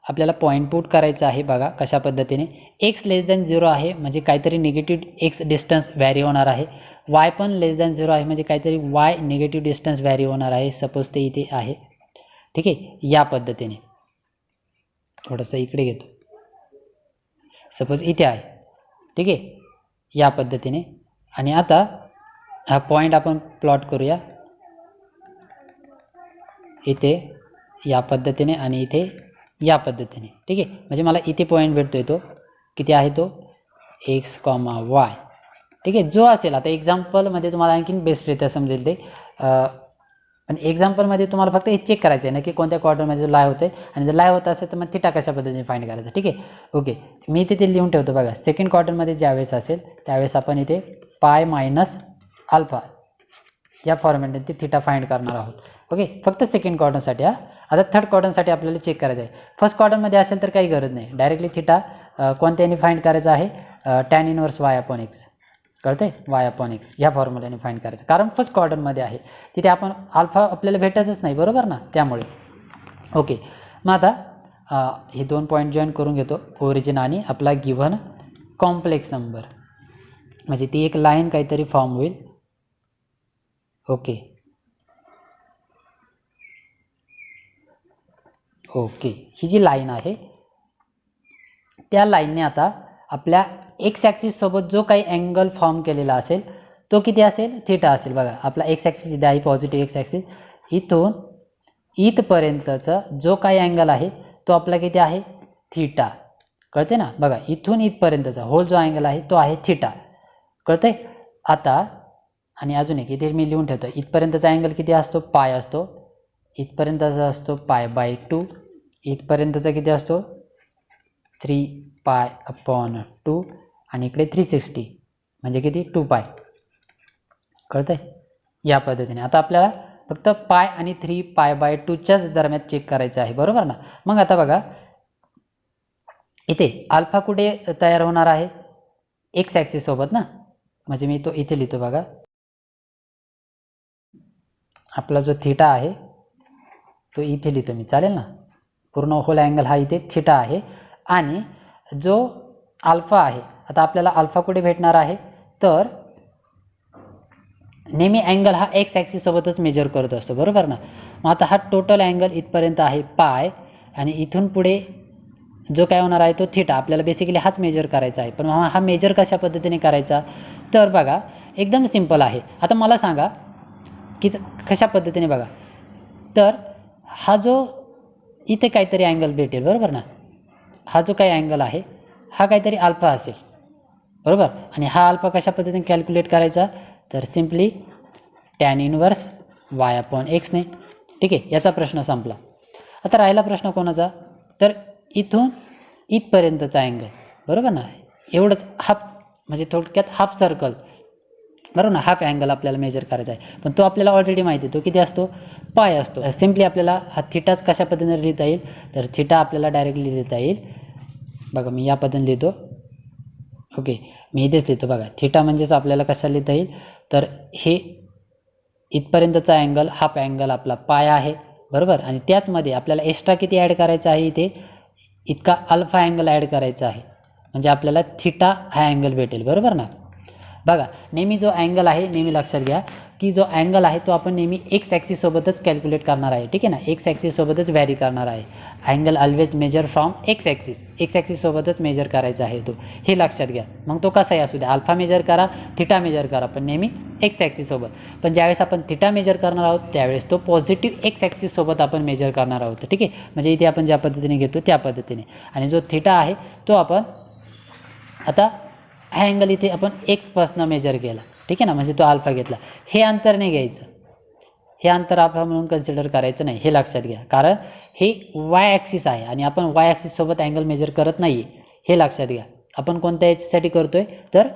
आपल्याला पॉईंट पुट करायचं आहे बघा कशा पद्धतीने. एक्स लेस दॅन 0 आहे म्हणजे काहीतरी निगेटिव्ह एक्स डिस्टन्स व्हॅरी होणार आहे. वाय पण लेस दॅन 0 आहे म्हणजे काहीतरी वाय निगेटिव्ह डिस्टन्स व्हॅरी होणार आहे. सपोज ते इथे आहे, ठीक आहे. या पद्धतीने थोडंसं इकडे घेतो, सपोज इथे आहे, ठीक आहे, या पद्धतीने. आणि आता हा पॉईंट आपण प्लॉट करूया इथे या पद्धतीने आणि इथे या पद्धतीने. ठीक आहे, म्हणजे मला इथे पॉईंट भेटतोय तो किती आहे, तो x, y. ठीक आहे, जो असेल आता एक्झाम्पलमध्ये तुम्हाला आणखीन बेस्टरित्या समजेल ते. पण एक्झाम्पलमध्ये तुम्हाला फक्त हे चेक करायचं आहे ना की कोणत्या क्वार्टरमध्ये जो लाय होते, आणि जर लाय होत असेल तर मग थिटा कशा पद्धतीने फाइंड करायचा. ठीक आहे, ओके. मी तिथे लिहून ठेवतो बघा. सेकंड क्वार्टरमध्ये ज्यावेळेस असेल त्यावेळेस आपण इथे पाय मायनस अल्फा या फॉर्मॅटने ते थिटा फाइंड करणार आहोत. ओके, फक्त सेकंड क्वार्टरसाठी. आता थर्ड क्वार्टरसाठी आपल्याला चेक करायचं आहे. फर्स्ट क्वार्टरमध्ये असेल तर काही गरज नाही, डायरेक्टली थिटा कोणत्याने फाइंड करायचा आहे, tan inverse y upon x. कळतंय, y अपॉन x या फॉर्म्युल्याने फाइंड करायचं, कारण फर्स्ट क्वार्टरमध्ये आहे, तिथे आपण अल्फा आपल्याला भेटतच नाही, बरोबर ना, त्यामुळे. ओके, मग आता हे दोन पॉईंट जॉईन करून घेतो, ओरिजिन आणि आपला गिव्हन कॉम्प्लेक्स नंबर, म्हणजे ती एक लाईन काहीतरी फॉर्म होईल. ओके ओके, ही जी लाईन आहे त्या लाईनने आता आपल्या एक्स ॲक्सिस सोबत जो काही अँगल फॉर्म केलेला असेल तो किती असेल, थिटा असेल. बघा, आपला एक्स ॲक्सिस इथे आहे, पॉझिटिव्ह एक्स ॲक्सिस. इथून इथपर्यंतचा जो काही अँगल आहे तो आपला किती आहे, थिटा. कळते ना, बघा इथून इथपर्यंतचा होल जो अँगल आहे तो आहे थिटा. कळते. आता आणि अजून एक इथे मी लिहून ठेवतो, इथपर्यंतचा अँगल किती असतो, पाय असतो. इथपर्यंतचा असतो π/2. इथपर्यंतचा किती असतो, 3π/2. आणि इकडे 360 म्हणजे किती, 2π. कळतंय, या पद्धतीने. आता आपल्याला फक्त पाय आणि 3π/2च्याच दरम्यान चेक करायचं आहे, बरोबर ना. मग आता बघा इथे अल्फा कुठे तयार होणार आहे, एक्स ॲक्सिस सोबत ना, म्हणजे मी तो इथे लिहितो बघा. आपला जो थिटा आहे तो इथे लिहितो मी, चालेल ना. पूर्ण होल अँगल हा इथे थिटा आहे. आणि जो अल्फा आहे, आता आपल्याला अल्फा कुठे भेटणार आहे, तर नेहमी अँगल हा एक्स ॲक्सिस सोबतच मेजर करत असतो, बरोबर ना. मग आता हा टोटल अँगल इथपर्यंत आहे पाय, आणि इथून पुढे जो काय होणार आहे तो थिटा. आपल्याला बेसिकली हाच मेजर करायचा आहे, पण हा मेजर कशा पद्धतीने करायचा, तर बघा एकदम सिंपल आहे. आता मला सांगा की कशा पद्धतीने, बघा तर हा जो इथे काहीतरी अँगल भेटेल, बरोबर ना. हा जो काही अँगल आहे हा काहीतरी अल्फा असेल, बरोबर. आणि हा अल्फा कशा पद्धतीने कॅल्क्युलेट करायचा, तर simply tan inverse y upon x ने. ठीक आहे, याचा प्रश्न संपला. आता राहिला प्रश्न कोणाचा, तर इथून इथपर्यंतचा अँगल, बरोबर ना. एवढंच हाफ, म्हणजे थोडक्यात हाफ सर्कल, बरोबर ना. हाफ अँगल आपल्याला मेजर करायचा आहे, पण तो आपल्याला ऑलरेडी माहिती आहे, तो किती असतो, पाय असतो. सिम्पली आपल्याला हा थिटाच कशा पद्धतीने लिहिता येईल, तर थिटा आपल्याला डायरेक्टली लिहिता येईल. बघा मी या पद्धतीने लिहितो. ओके, मी इथेच लिहितो बघा. थिटा म्हणजेच आपल्याला कसा लिहिता येईल, तर हे इथपर्यंतचा अँगल, हाफ अँगल आपला पाय आहे, बरोबर. आणि त्याचमध्ये आपल्याला एक्स्ट्रा किती ॲड करायचा आहे, इथे इतका अल्फा अँगल ॲड करायचा आहे, म्हणजे आपल्याला थिटा हा अँगल भेटेल, बरोबर ना. बघा नेहमी जो अँगल आहे, नेहमी लक्षात घ्या की जो अँगल आहे तो आपण नेहमी एक्स ॲक्सिस सोबतच कॅल्क्युलेट करणार आहे. ठीक आहे ना, एक्स ॲक्सिस सोबतच व्हॅरी करणार आहे. Angle always measure from x axis, x axis सोबतच मेजर करायचा आहे तो, हे लक्षात घ्या. मग तो कसाही असू द्या, अल्फा मेजर करा, थिटा मेजर करा, पण नेहमी एक्स ॲक्सिस सोबत. पण ज्यावेळेस आपण थिटा मेजर करणार आहोत त्यावेळेस तो पॉझिटिव्ह एक्स ॲक्सिस सोबत आपण मेजर करणार आहोत. ठीक आहे, म्हणजे इथे आपण ज्या पद्धतीने घेतो त्या पद्धतीने. आणि जो थिटा आहे तो आपण आता हा अँगल इथे आपण एक्सपासून मेजर केला, ठीक आहे ना, म्हणजे तो अल्फा घेतला. हे अंतर नाही घ्यायचं, हे अंतर अल्फा म्हणून कन्सिडर करायचं नाही, हे लक्षात घ्या. कारण हे वाय ॲक्सिस आहे आणि आपण वाय ॲक्सिस सोबत अँगल मेजर करत नाही, हे लक्षात घ्या. आपण कोणत्या याच्यासाठी करतोय, तर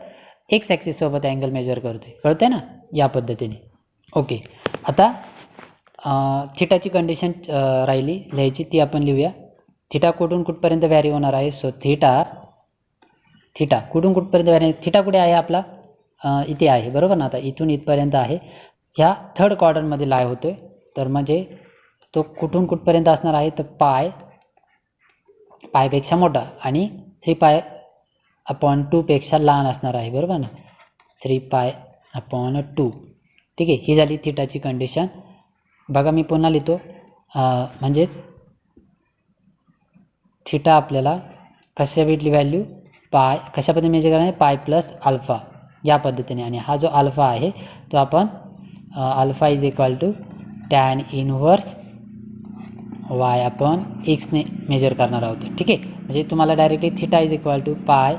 एक्स ॲक्सिस सोबत अँगल मेजर करतोय, कळतंय ना, या पद्धतीने. ओके, आता थिटाची कंडिशन राहिली लिहायची, ती आपण लिहूया. थिटा कुठून कुठपर्यंत व्हॅरी होणार आहे, सो थिटा कुठून कुठपर्यंत व्हॅरी, थिटा कुठे आहे आपला, इथे आहे, बरोबर ना. आता इथून इथपर्यंत आहे, ह्या थर्ड क्वाड्रंटमध्ये लाय होतोय, तर म्हणजे तो कुठून कुठपर्यंत असणार आहे, तर पायपेक्षा मोठा आणि 3π/2 पेक्षा लहान असणार आहे, बरोबर ना. 3π/2. ठीक आहे, ही झाली थिटाची कंडिशन. बघा मी पुन्हा लिहितो, म्हणजेच थिटा आपल्याला कशा भेटली व्हॅल्यू, पाय कशा पद्धतीने मेजर करणार आहे, पाय प्लस अल्फा या पद्धतीने. आणि हा जो अल्फा आहे तो आपण alpha is equal to tan inverse Y upon एक्सने मेजर करणार आहोत. ठीक आहे, म्हणजे तुम्हाला directly theta is equal to pi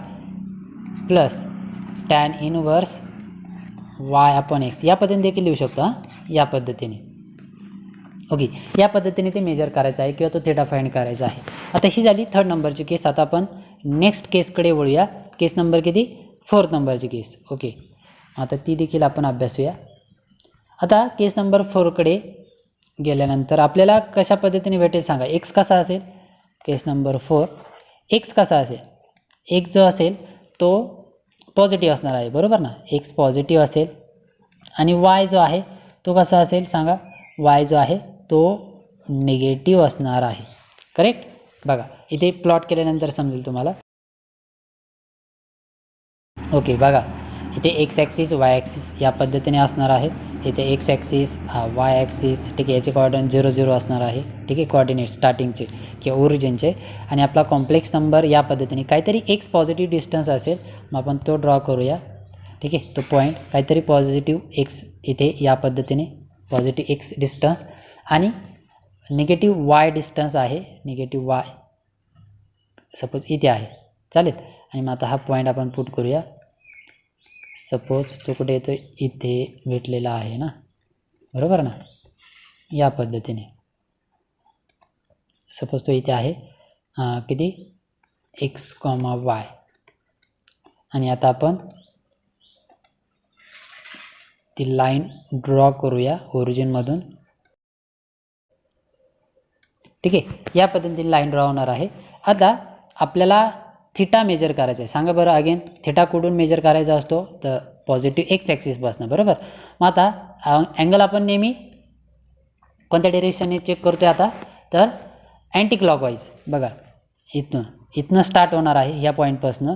plus tan inverse Y upon X या पद्धतीने देखील लिहू शकतो. या पद्धतीने ओके, या पद्धतीने ते मेजर करायचं आहे किंवा तो थिटा फाइंड करायचा आहे. आता ही झाली 3rd नंबरची केस. आता आपण नेक्स्ट केसकडे वळूया. केस नंबर किती, 4th नंबरची केस. ओके, आता ती देखील आपण अभ्यासूया. आता केस नंबर 4कडे गेल्यानंतर आपल्याला कशा पद्धतीने भेटेल सांगा. एक्स कसा असेल, केस नंबर 4 एक्स कसा असेल, एक्स जो असेल तो पॉझिटिव्ह असणार आहे, बरोबर ना. एक्स पॉझिटिव्ह असेल आणि वाय जो आहे तो कसा असेल सांगा. वाय जो आहे तो निगेटिव्ह असणार आहे. करेक्ट. बघा इथे प्लॉट केल्यानंतर समजेल तुम्हाला. ओके, बघा इथे एक्स ॲक्सिस वाय ॲक्सिस या पद्धतीने असणार आहे. इथे एक्स ॲक्सिस वाय ॲक्सिस, ठीक आहे, याचे कोऑर्डिनेट 0 0 असणार आहे. ठीक आहे, कोऑर्डिनेट स्टार्टिंगचे किंवा ओरिजिनचे. आणि आपला कॉम्प्लेक्स नंबर या पद्धतीने काहीतरी एक्स पॉझिटिव्ह डिस्टन्स असेल, मग आपण तो ड्रॉ करूया. ठीक आहे, तो पॉईंट काहीतरी पॉझिटिव्ह एक्स इथे या पद्धतीने पॉझिटिव्ह एक्स डिस्टन्स आणि निगेटिव्ह वाय डिस्टन्स आहे. निगेटिव्ह वाय सपोज इथे आहे, चालेल. आणि मग आता हा पॉईंट आपण पुट करूया. सपोज तो कुठे येतो, इथे भेटलेला आहे ना, बरोबर ना. या पद्धतीने सपोज तो इथे आहे किती, एक्स कॉमा वाय. आणि आता आपण ती लाईन ड्रॉ करूया ओरिजिनमधून. ठीक आहे, या पद्धतीने लाईन ड्रॉ होणार आहे. आता आपल्याला थिटा मेजर करायचा आहे. सांगा बरं अगेन, थिटा कुठून मेजर करायचा असतो, तर पॉझिटिव्ह एक्स ॲक्सिसपासून, बरोबर. मग आता अँगल आपण नेहमी कोणत्या डिरेक्शनने चेक करतोय आता, तर अँटी क्लॉकवाईज. बघा इथनं स्टार्ट होणार आहे ह्या पॉईंटपासून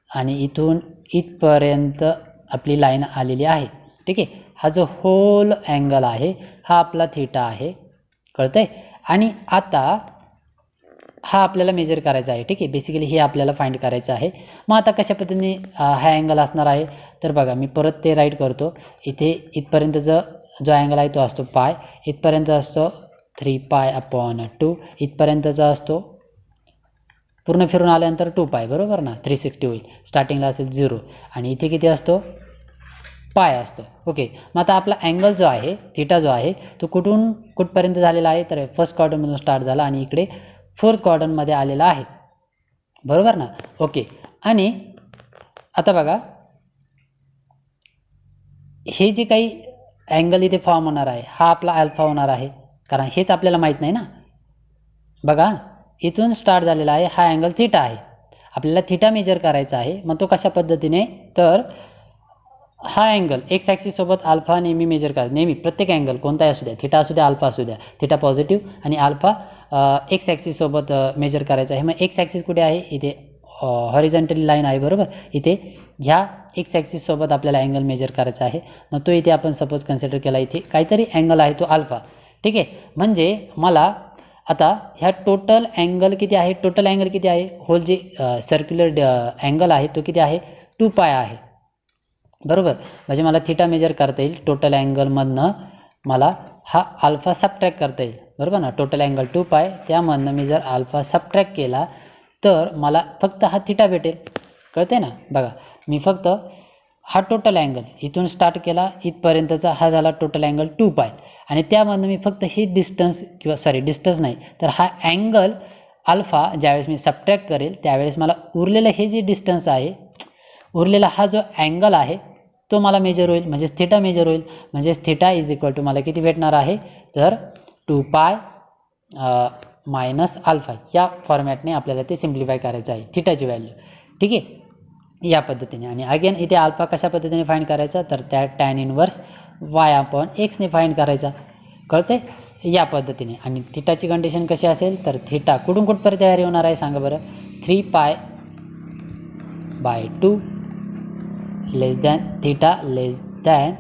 आणि इथून इथपर्यंत आपली लाईन आलेली आहे. ठीक आहे, हा जो होल अँगल आहे हा आपला थिटा आहे, कळतंय. आणि आता हा आपल्याला मेजर करायचा आहे. ठीक आहे, बेसिकली हे आपल्याला फाइंड करायचं आहे. मग आता कशा पद्धतीने हा अँगल असणार आहे, तर बघा मी परत ते राईट करतो. इथे इथपर्यंतचा जो अँगल आहे तो असतो पाय, इथपर्यंत असतो 3 पाय अपॉन 2, इथपर्यंतचा असतो पूर्ण फिरून आल्यानंतर 2 पाय, बरोबर ना. 360 होईल. स्टार्टिंगला असेल 0 आणि इथे किती असतो, पाय असतो. ओके, मग आता आपला अँगल जो आहे थिटा जो आहे तो कुठपर्यंत झालेला आहे, तर फर्स्ट क्वाड्रंटमधून स्टार्ट झाला आणि इकडे 4th क्वाड्रंटमध्ये आलेला आहे, बरोबर ना. ओके, आणि आता बघा हे जे काही अँगल इथे फॉर्म होणार आहे हा आपला अल्फा होणार आहे, कारण हेच आपल्याला माहीत नाही ना. बघा इथून स्टार्ट झालेला आहे, हा अँगल थिटा आहे, आपल्याला थिटा मेजर करायचा आहे. मग तो कशा पद्धतीने, तर हा अँगल एक्स ॲक्सिस सोबत अल्फा नेहमी मेजर करायचा. नेहमी प्रत्येक अँगल कोणताही असू द्या, थिटा असू द्या अल्फा असू द्या, थिटा पॉझिटिव्ह आणि अल्फा एक्स ॲक्सिस सोबत मेजर करायचा आहे. मग एक्स ॲक्सिस कुठे आहे, इथे हॉरिझॉन्टली लाईन आहे, बरोबर. इथे ह्या एक्स ॲक्सिस सोबत आपल्याला अँगल मेजर करायचा आहे. मग तो इथे आपण सपोज कन्सिडर केला, इथे काहीतरी अँगल आहे तो अल्फा. ठीक आहे, म्हणजे मला आता ह्या टोटल अँगल किती आहे, टोटल अँगल किती आहे, होल जे सर्क्युलर अँगल आहे तो किती आहे, 2 पाय आहे, बरोबर. म्हणजे मला थिटा मेजर करता येईल टोटल अँगलमधनं, मला हा अल्फा सबट्रॅक्ट करता येईल, बरोबर ना. टोटल अँगल 2 पाय, त्यामधनं मी जर अल्फा सबट्रॅक्ट केला तर मला फक्त हा थिटा भेटेल, कळते ना. बघा मी फक्त हा टोटल अँगल इथून स्टार्ट केला इथपर्यंतचा, हा झाला टोटल अँगल 2 पाय आणि त्यामधनं मी फक्त हे डिस्टन्स किंवा सॉरी डिस्टन्स नाही तर हा अँगल अल्फा ज्यावेळेस मी सबट्रॅक्ट करेल त्यावेळेस मला उरलेलं हे जे डिस्टन्स आहे, उरलेला हा जो अँगल आहे तो मला मेजर होईल, म्हणजेच थिटा मेजर होईल. म्हणजेच थिटा इज इक्वल टू मला किती भेटणार आहे, तर 2 पाय मायनस अल्फा. या फॉर्मॅटने आपल्याला ते सिम्प्लिफाय करायचं आहे थिटाची व्हॅल्यू. ठीक आहे, या पद्धतीने. आणि अगेन इथे अल्फा कशा पद्धतीने फाइंड करायचा, तर त्या टॅन इनवर्स वाय अपॉन एक्सने फाइंड करायचा, कळते या पद्धतीने. आणि थिटाची कंडिशन कशी असेल, तर थिटा कुठून कुठपर्यंत व्हॅरी होणार आहे सांगा बरं, 3 pi by 2 less than theta less than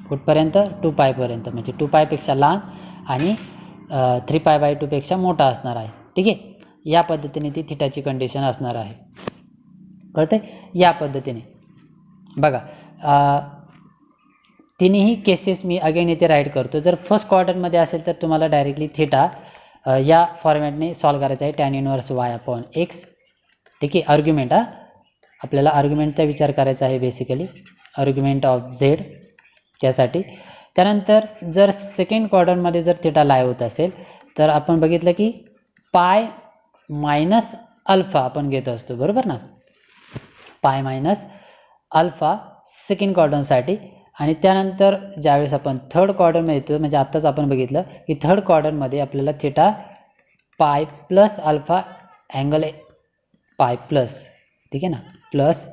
कुठपर्यंत, 2 पायपर्यंत. म्हणजे 2 पायपेक्षा लहान आणि 3 पाय बाय 2 पेक्षा मोठा असणार आहे. ठीक आहे, या पद्धतीने ती थिटाची कंडिशन असणार आहे. कळतंय? या पद्धतीने बघा तिन्ही केसेस मी अगेन इथे राईट करतो. जर फर्स्ट क्वाड्रंटमध्ये असेल तर तुम्हाला डायरेक्टली थिटा या फॉर्मॅटने सॉल्व करायचं आहे. Tan inverse Y upon x. ठीक आहे, आर्ग्युमेंट आपल्याला आर्ग्युमेंटचा विचार करायचा आहे बेसिकली, आर्ग्युमेंट ऑफ झेड त्यासाठी. त्यानंतर जर सेकंड क्वाड्रंटमध्ये जर थिटा लाय होत असेल तर आपण बघितलं की पाय मायनस अल्फा आपण घेत असतो, बरोबर ना, पाय मायनस अल्फा सेकंड क्वाड्रंटसाठी. आणि त्यानंतर ज्यावेळेस आपण थर्ड क्वाड्रंटमध्ये येतो, म्हणजे आत्ताच आपण बघितलं की थर्ड क्वाड्रंटमध्ये आपल्याला थिटा पाय प्लस अल्फा अँगल पाय प्लस, ठीक आहे ना, प्लस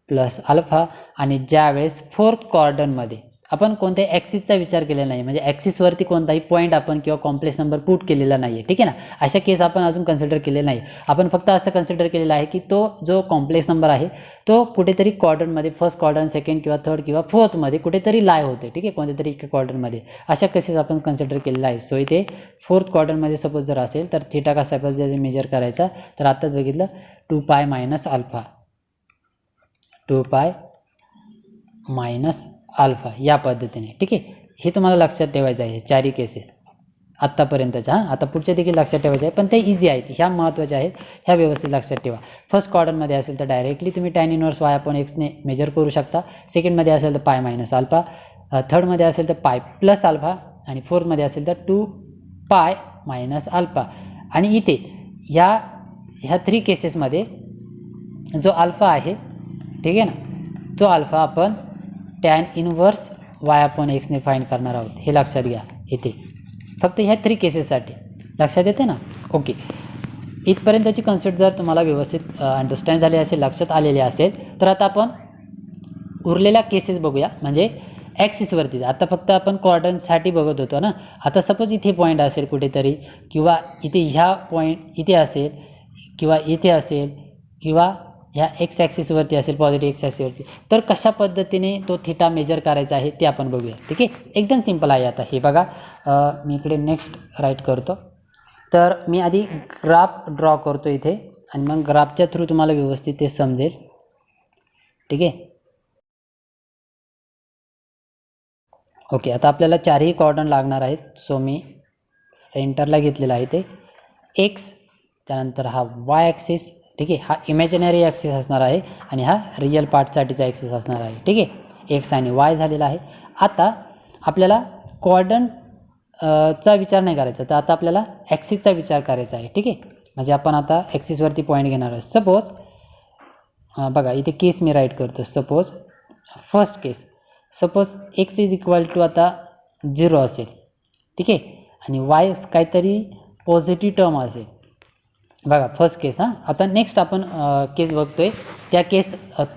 प्लस अल्फा. आणि ज्यावेळेस फोर्थ क्वाड्रंटमध्ये आपण कोणत्याही ॲक्सिसचा विचार केलेला नाही, म्हणजे ॲक्सिसवरती कोणताही पॉईंट आपण किंवा कॉम्प्लेक्स नंबर पुट केलेला नाही आहे, ठीक आहे ना. अशा केस आपण अजून कन्सिडर केले नाही. आपण फक्त असं कन्सिडर केलेलं आहे की तो जो कॉम्प्लेक्स नंबर आहे तो कुठेतरी क्वाड्रंटमध्ये फर्स्ट क्वाड्रंट सेकंड किंवा थर्ड किंवा फोर्थमध्ये कुठेतरी लाय होते, ठीक आहे, कोणत्यातरी एका क्वाड्रंटमध्ये. अशा केसेस आपण कन्सिडर केलेला आहे. सो इथे फोर्थ क्वाड्रंटमध्ये सपोज जर असेल तर थिटा कसा पद्धतीने मेजर करायचा, तर आत्ताच बघितलं 2 पाय मायनस अल्फा, 2 पाय मायनस अल्फा या पद्धतीने, ठीक आहे. हे तुम्हाला लक्षात ठेवायचं आहे, चारही केसेस आत्तापर्यंतच्या. आता पुढच्या देखील लक्षात ठेवायचे आहे, पण ते इझी आहेत, ह्या महत्त्वाच्या आहेत, ह्या व्यवस्थित लक्षात ठेवा. फर्स्ट क्वाड्रंटमध्ये असेल तर डायरेक्टली तुम्ही टॅन इनवर्स वाय अपॉन एक्सने मेजर करू शकता. सेकंडमध्ये असेल तर पाय मायनस अल्फा, थर्डमध्ये असेल तर पाय प्लस अल्फा, आणि फोर्थमध्ये असेल तर 2 पाय मायनस अल्फा. आणि इथे ह्या 3 केसेसमध्ये जो अल्फा आहे, ठीक आहे ना, तो अल्फा आपण टॅन इनवर्स वाय अपॉन एक्सने फाइंड करणार आहोत. हे लक्षात घ्या इथे, फक्त ह्या 3 केसेससाठी. लक्षात येते ना? ओके, इथपर्यंतची कन्सेप्ट जर तुम्हाला व्यवस्थित अंडरस्टँड झाली असेल, लक्षात आलेली असेल, तर आता आपण उरलेल्या केसेस बघूया. म्हणजे ॲक्सिसवरतीच आता फक्त आपण क्वाड्रंटसाठी बघत होतो ना. आता सपोज इथे पॉईंट असेल कुठेतरी, किंवा इथे ह्या पॉईंट इथे असेल, किंवा इथे असेल, किंवा ह्या एक्स ॲक्सिसवरती असेल, पॉझिटिव्ह एक्स ॲक्सिसवरती, तर कशा पद्धतीने तो थिटा मेजर करायचा आहे ते आपण बघूया. ठीक आहे, एकदम सिंपल आहे. आता हे बघा, मी इकडे नेक्स्ट राईट करतो. तर मी आधी ग्राफ ड्रॉ करतो इथे, आणि मग ग्राफच्या थ्रू तुम्हाला व्यवस्थित ते समजेल. ठीक आहे, ओके. आता आपल्याला चारही क्वाड्रंट लागणार आहेत. सो मी सेंटरला घेतलेला आहे ते एक्स, त्यानंतर हा वाय ॲक्सिस, ठीक आहे, हा इमॅजिनरी ॲक्सिस असणार आहे, आणि हा रिअल पार्टसाठीचा ॲक्सिस असणार आहे. ठीक आहे, एक्स आणि वाय झालेला आहे. आता आपल्याला क्वाड्रंट चा विचार नाही करायचा, तर आता आपल्याला ॲक्सिसचा विचार करायचा आहे. ठीक आहे, म्हणजे आपण आता ॲक्सिसवरती पॉईंट घेणार आहोत. सपोज बघा इथे केस मी राईट करतो. Suppose first case, suppose x is equal to आता 0 असेल, ठीक आहे, आणि वाय काहीतरी पॉझिटिव्ह टर्म असेल. बघा फर्स्ट केस. आता नेक्स्ट आपण केस बघतोय, त्या केस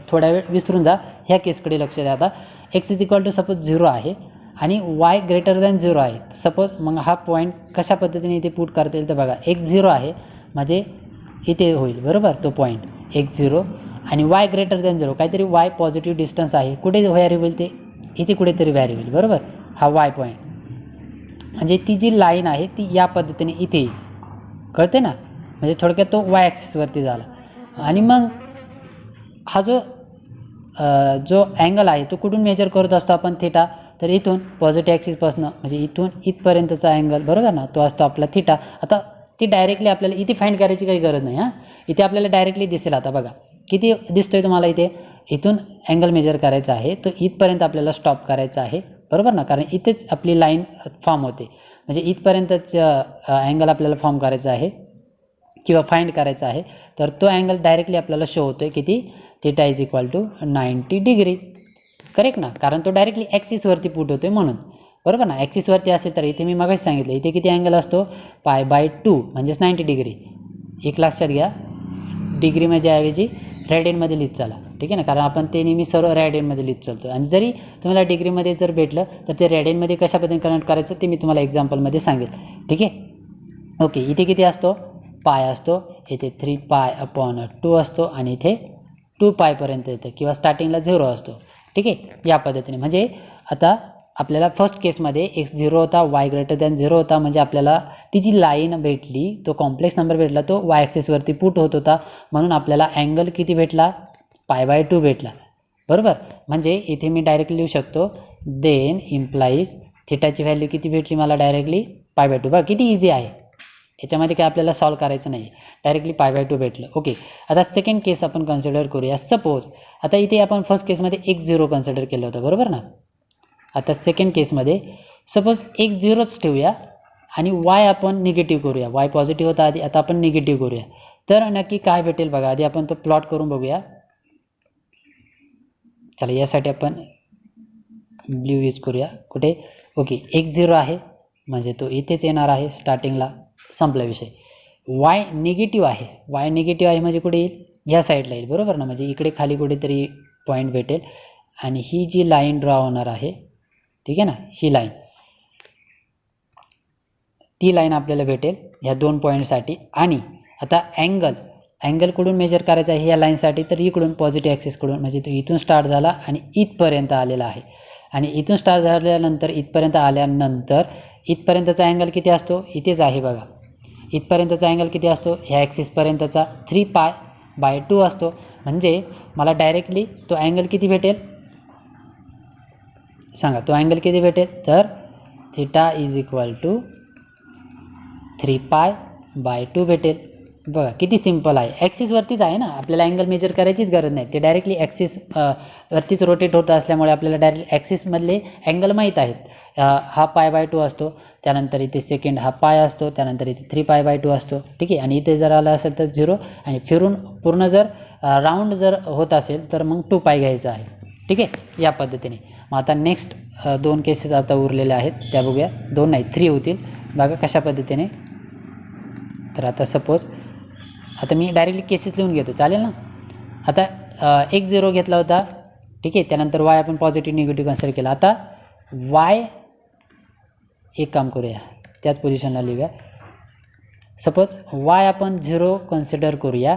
थोड्या वेळ विसरून जा, ह्या केसकडे लक्ष द्या. आता x is equal to suppose 0 आहे आणि वाय ग्रेटर दॅन 0 आहे. सपोज मग हा पॉईंट कशा पद्धतीने इथे पुट करता येईल, तर बघा एक्स 0 आहे म्हणजे इथे होईल, बरोबर, तो पॉईंट एक्स 0, आणि वाय ग्रेटर दॅन 0 काहीतरी वाय पॉझिटिव्ह डिस्टन्स आहे, कुठे व्हॅरी होईल, ते इथे कुठेतरी व्हॅरी होईल, बरोबर, हा वाय पॉईंट. म्हणजे ती जी लाईन आहे ती या पद्धतीने इथे येईल, कळते ना, म्हणजे थोडक्यात तो वाय ॲक्सिसवरती झाला. आणि मग हा जो अँगल आहे तो कुठून मेजर करत असतो आपण, थिटा, तर इथून पॉझिटिव्ह ॲक्सिसपासून, म्हणजे इथून इथपर्यंतचा अँगल, बरोबर ना, तो असतो आपला थिटा. आता ती डायरेक्टली आपल्याला इथे फाइंड करायची काही गरज नाही. इथे आपल्याला डायरेक्टली दिसेल. आता बघा किती दिसतोय तुम्हाला, इथे इथून अँगल मेजर करायचा आहे, तो इथपर्यंत आपल्याला स्टॉप करायचा आहे, बरोबर ना, कारण इथेच आपली लाईन फॉर्म होते, म्हणजे इथपर्यंतच अँगल आपल्याला फॉर्म करायचा आहे किंवा फाइंड करायचा आहे. तर तो अँगल डायरेक्टली आपल्याला शो होतोय किती, theta is equal to 90 degree, correct ना, कारण तो डायरेक्टली ॲक्सिसवरती पुट होतोय म्हणून, बरोबर ना. ॲक्सिसवरती असेल तर इथे मी मगाशी सांगितलं इथे किती अँगल असतो, π/2 म्हणजेच 90 डिग्री. एक लक्षात घ्या, डिग्रीमध्ये ऐवजी रॅडियनमध्ये लिहित चला, ठीक आहे ना, कारण आपण ते नेहमी सर्व रॅडियनमध्ये लिहित चालतो. आणि जरी तुम्हाला डिग्रीमध्ये जर भेटलं तर ते रॅडियनमध्ये कशा पद्धतीने कन्वर्ट करायचं ते मी तुम्हाला एक्झाम्पलमध्ये सांगेल. ठीक आहे, ओके. इथे किती असतो, पाय असतो, इथे 3π/2 असतो, आणि इथे 2π पर्यंत येतं, किंवा स्टार्टिंगला 0 असतो. ठीक आहे, या पद्धतीने. म्हणजे आता आपल्याला फर्स्ट केसमध्ये एक्स 0 होता, वाय ग्रेटर दॅन 0 होता, म्हणजे आपल्याला ती जी लाईन भेटली, तो कॉम्प्लेक्स नंबर भेटला, तो वाय ॲक्सिसवरती पुट होत होता, म्हणून आपल्याला अँगल किती भेटला, π/2 भेटला. बरोबर, म्हणजे इथे मी डायरेक्टली लिहू शकतो देन इम्प्लाईज थिटाची व्हॅल्यू किती भेटली मला डायरेक्टली π/2. बघा किती इझी आहे, याच्यामध्ये काय आपल्याला सॉल्व करायचं नाही, डायरेक्टली π/2 भेटलं. ओके, आता सेकंड केस आपण कन्सिडर करूया. सपोज आता इथे आपण फर्स्ट केसमध्ये x 0 कन्सिडर केलं होतं, बरोबर ना. आता सेकंड केसमध्ये सपोज x 0च ठेवूया आणि y आपण निगेटिव्ह करूया. y पॉझिटिव्ह होता आधी, आता आपण निगेटिव्ह करूया. तर नक्की काय भेटेल बघा, आधी आपण तो प्लॉट करून बघूया. चला, यासाठी आपण ब्ल्यू यूज करूया. कुठे, ओके, x 0 आहे म्हणजे तो इथेच येणार आहे स्टार्टिंगला, संपला विषय. y निगेटिव्ह आहे म्हणजे कुठे येईल, ह्या साईडला येईल, बरोबर ना. म्हणजे इकडे खाली कुठेतरी पॉईंट भेटेल आणि ही जी लाईन ड्रॉ होणार आहे, ठीक आहे ना, ही लाईन, ती लाईन आपल्याला भेटेल ह्या 2 पॉईंटसाठी. आणि आता अँगल कुठून मेजर करायचा आहे या लाईनसाठी, तर इकडून पॉझिटिव्ह ॲक्सिसकडून, म्हणजे तो इथून स्टार्ट झाला आणि इथपर्यंत आलेला आहे. आणि इथून स्टार्ट झाल्यानंतर इथपर्यंत आल्यानंतर इथपर्यंतचा अँगल किती असतो, इथेच आहे बघा, इथपर्यंतचा अँगल किती असतो, ह्या ॲक्सिसपर्यंतचा 3π/2 असतो. म्हणजे मला डायरेक्टली तो अँगल किती भेटेल सांगा, तो अँगल किती भेटेल, तर थिटा इज इक्वल टू 3π/2 भेटेल. बघा किती सिम्पल आहे, ॲक्सिसवरतीच आहे ना, आपल्याला अँगल मेजर करायचीच गरज नाही, ते डायरेक्टली ॲक्सिस वरतीच रोटेट होत असल्यामुळे आपल्याला डायरेक्ट ॲक्सिसमधले अँगल माहीत आहेत. हा π/2 असतो, त्यानंतर इथे सेकंड हा पाय असतो, त्यानंतर इथे 3π/2 असतो, ठीक आहे. आणि इथे जर आलं असेल तर 0, आणि फिरून पूर्ण जर राऊंड जर होत असेल तर मग 2π घ्यायचं आहे, ठीक आहे, या पद्धतीने. मग आता नेक्स्ट 2 केसेस आता उरलेल्या आहेत, त्या बघूया. 2 नाही 3 होतील, बघा कशा पद्धतीने. तर आता सपोज आता मी डायरेक्टली केसेस लिहून घेतो, चालेल ना. आता x 0 घेतला होता, ठीक आहे, त्यानंतर y आपण पॉझिटिव्ह निगेटिव्ह कन्सिडर केला. आता y एक काम करूया, त्याच पोझिशनला लिहूया. सपोज y आपण 0 कन्सिडर करूया,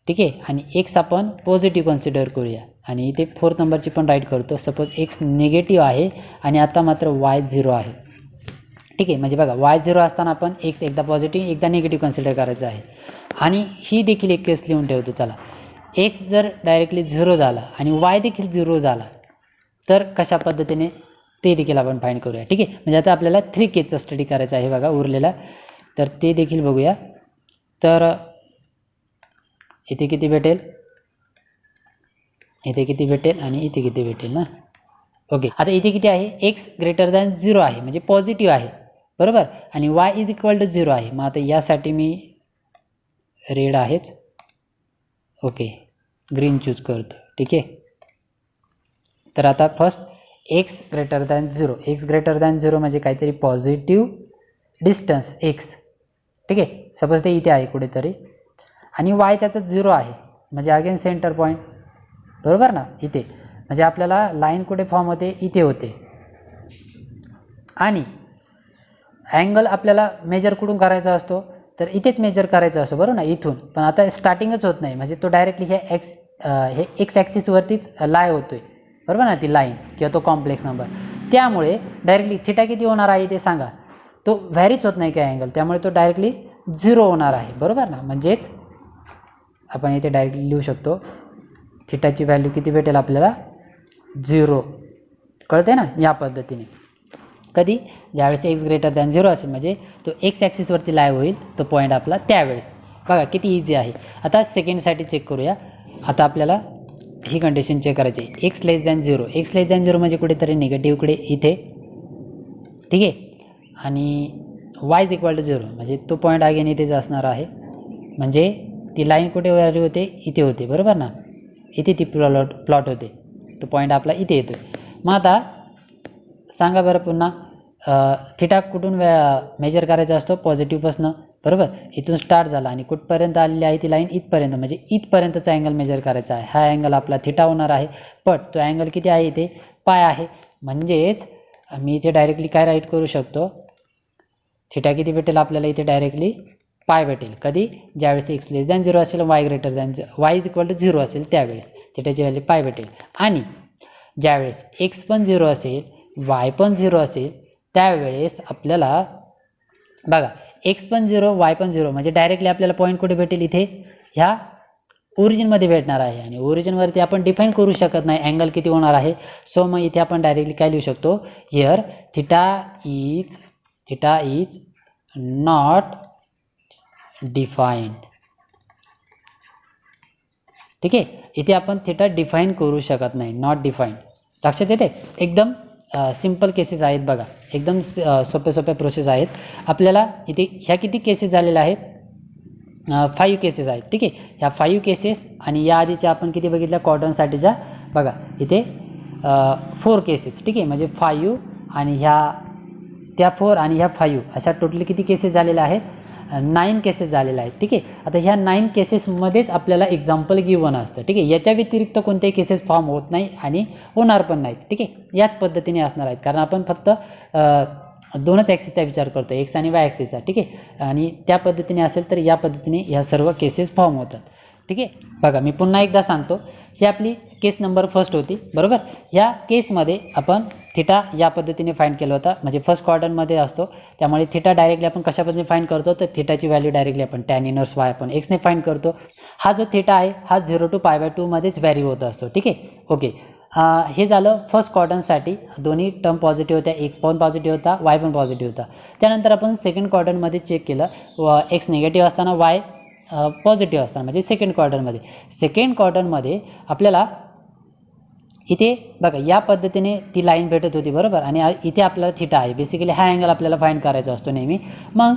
ठीक आहे, आणि x आपण पॉझिटिव्ह कन्सिडर करूया. आणि इथे 4th नंबरची पण राईट करतो. सपोज x निगेटिव्ह आहे आणि आता मात्र y 0 आहे, ठीक आहे. म्हणजे बघा y 0 असताना आपण x एकदा पॉझिटिव्ह एकदा निगेटिव्ह कन्सिडर करायचं आहे. आणि ही देखील एक केस लिहून ठेवतो. चला, x जर डायरेक्टली 0 झाला आणि y देखील 0 झाला तर कशा पद्धतीने ते देखील आपण फाइंड करूया, ठीक आहे. म्हणजे आता आपल्याला 3 केसचा स्टडी करायचा आहे बघा उरलेला, तर ते देखील बघूया. तर इथे किती भेटेल, इथे किती भेटेल आणि इथे किती भेटेल ना. ओके, आता इथे किती आहे, x ग्रेटर दॅन 0 आहे म्हणजे पॉझिटिव्ह आहे, बरोबर, आणि y इज इक्वल टू 0 आहे. मग आता यासाठी मी रेड आहेच, ओके, ग्रीन चूज करतो, ठीक आहे. तर आता first x greater than 0, x greater than 0 म्हणजे काहीतरी पॉझिटिव्ह डिस्टन्स x, ठीक आहे. सपोज ते इथे आहे कुठेतरी, आणि y त्याचं 0 आहे म्हणजे अगेन सेंटर पॉईंट, बरोबर ना, इथे. म्हणजे आपल्याला लाईन कुठे फॉर्म होते, इथे होते. आणि अँगल आपल्याला मेजर कुठून करायचा असतो, तर इथेच मेजर करायचा असतो, बरोबर ना, इथून. पण आता स्टार्टिंगच होत नाही, म्हणजे तो डायरेक्टली हे एक्स ॲक्सिसवरतीच लाय होतोय, बरोबर ना, ती लाईन किंवा तो कॉम्प्लेक्स नंबर. त्यामुळे डायरेक्टली थिटा किती होणार आहे ते सांगा, तो व्हॅरीच होत नाही काय अँगल, त्यामुळे तो डायरेक्टली 0 होणार आहे, बरोबर ना. म्हणजेच आपण इथे डायरेक्टली लिहू शकतो थिटाची व्हॅल्यू किती भेटेल आपल्याला, 0. कळते ना, या पद्धतीने. कधी, ज्यावेळेस x ग्रेटर दॅन 0 असेल म्हणजे तो एक्स ॲक्सिसवरती लाय होईल तो पॉईंट आपला त्यावेळेस. बघा किती इझी आहे. आता सेकंडसाठी चेक करूया. आता आपल्याला ही कंडिशन चेक करायची आहे, x लेस दॅन 0, x लेस दॅन 0 म्हणजे कुठेतरी निगेटिव्हकडे इथे, ठीक आहे, आणि y इज इक्वल टू 0 म्हणजे तो पॉईंट अगेन इथेच असणार आहे. म्हणजे ती लाईन कुठे वरली होते, इथे होते, बरोबर ना, इथे ती प्लॉट होते, तो पॉईंट आपला इथे येतो. मग आता सांगा बरं पुन्हा, थिटा कुठून मेजर करायचा असतो, पॉझिटिव्हपासनं, बरोबर. इथून स्टार्ट झाला आणि कुठपर्यंत आलेली आहे ती लाईन, इथपर्यंत, म्हणजे इथपर्यंतचा अँगल मेजर करायचा आहे. हा अँगल आपला थिटा होणार आहे, पण तो अँगल किती आहे, इथे पाय आहे. म्हणजेच मी इथे डायरेक्टली काय राईट करू शकतो, थिटा किती भेटेल आपल्याला, इथे डायरेक्टली पाय भेटेल. कधी, ज्यावेळेस x लेस दॅन 0 असेल, y greater than y is equal to 0 असेल त्यावेळेस थिटाची व्हॅल्यू पाय भेटेल. आणि ज्यावेळेस x पण 0 असेल वाय पण 0 असेल त्यावेळेस आपल्याला बघा एक्स पण 0 वाय पण 0 म्हणजे डायरेक्टली आपल्याला पॉईंट कुठे भेटेल, इथे ह्या ओरिजिनमध्ये भेटणार आहे. आणि ओरिजिनवरती आपण डिफाईन करू शकत नाही अँगल किती होणार आहे. सो मग इथे आपण डायरेक्टली काय लिहू शकतो, here theta is not defined. ठीक आहे, इथे आपण थिटा डिफाईन करू शकत नाही, नॉट डिफाईन्ड. लक्षात येते, एकदम सिम्पल केसेस आहेत बघा, एकदम सोप्या प्रोसेस आहेत. आपल्याला इथे ह्या किती केसेस झालेल्या आहेत, 5 केसेस आहेत. ठीक आहे, ह्या 5 केसेस आणि या आधीच्या आपण किती बघितल्या क्वाड्रंटसाठीच्या बघा इथे 4 केसेस. ठीक आहे, म्हणजे 5 आणि त्या 4 आणि ह्या 5 अशा टोटली किती केसेस झालेल्या आहेत, 9 केसेस झालेल्या आहेत. ठीक आहे, आता ह्या 9 केसेसमध्येच आपल्याला एक्झाम्पल गिवन असतं. ठीक आहे, याच्या व्यतिरिक्त कोणतेही केसेस फॉर्म होत नाही आणि होणार पण नाहीत. ठीक आहे, याच पद्धतीने असणार आहेत, कारण आपण फक्त 2च ॲक्सिसचा विचार करतो, एक्स आणि वाय ॲक्सिसचा. ठीक आहे, आणि त्या पद्धतीने असेल तर या पद्धतीने ह्या सर्व केसेस फॉर्म होतात. ठीक आहे, बघा मी पुन्हा एकदा सांगतो, ही आपली केस नंबर फर्स्ट होती बरोबर. या केसमध्ये आपण थिटा या पद्धतीने फाईंड केला होता, म्हणजे फर्स्ट क्वाड्रंटमध्ये असतो, त्यामुळे थिटा डायरेक्टली आपण कशा पद्धतीने फाईंड करतो, तर थिटाची व्हॅल्यू डायरेक्टली आपण टॅन इनव्हर्स वाय आपण एक्सने फाईंड करतो. हा जो थिटा आहे हा 0 to π/2 मध्येच व्हॅरी होत असतो. ठीक आहे, ओके. हे झालं फर्स्ट क्वाड्रंटसाठी, दोन्ही टर्म पॉझिटिव्ह होत्या, एक्स पण पॉझिटिव्ह होता, वाय पण पॉझिटिव्ह होता. त्यानंतर आपण सेकंड क्वाड्रंटमध्ये चेक केलं, एक्स निगेटिव्ह असताना वाय पॉझिटिव्ह असताना, म्हणजे सेकंड क्वाड्रंटमध्ये आपल्याला इथे बघा या पद्धतीने ती लाईन भेटत होती बरोबर. आणि इथे आपल्याला थिटा आहे, बेसिकली हा अँगल आपल्याला फाईंड करायचा असतो नेहमी. मग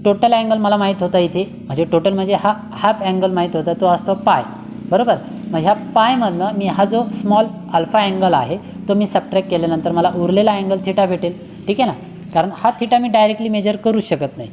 टोटल अँगल मला माहीत होता इथे, म्हणजे टोटल म्हणजे हा हाफ अँगल माहीत होता, तो असतो पाय बरोबर. मग ह्या पायमधनं मी हा जो स्मॉल अल्फा अँगल आहे तो मी सबट्रॅक्ट केल्यानंतर मला उरलेला अँगल थिटा भेटेल. ठीक आहे ना, कारण हा थिटा मी डायरेक्टली मेजर करू शकत नाही.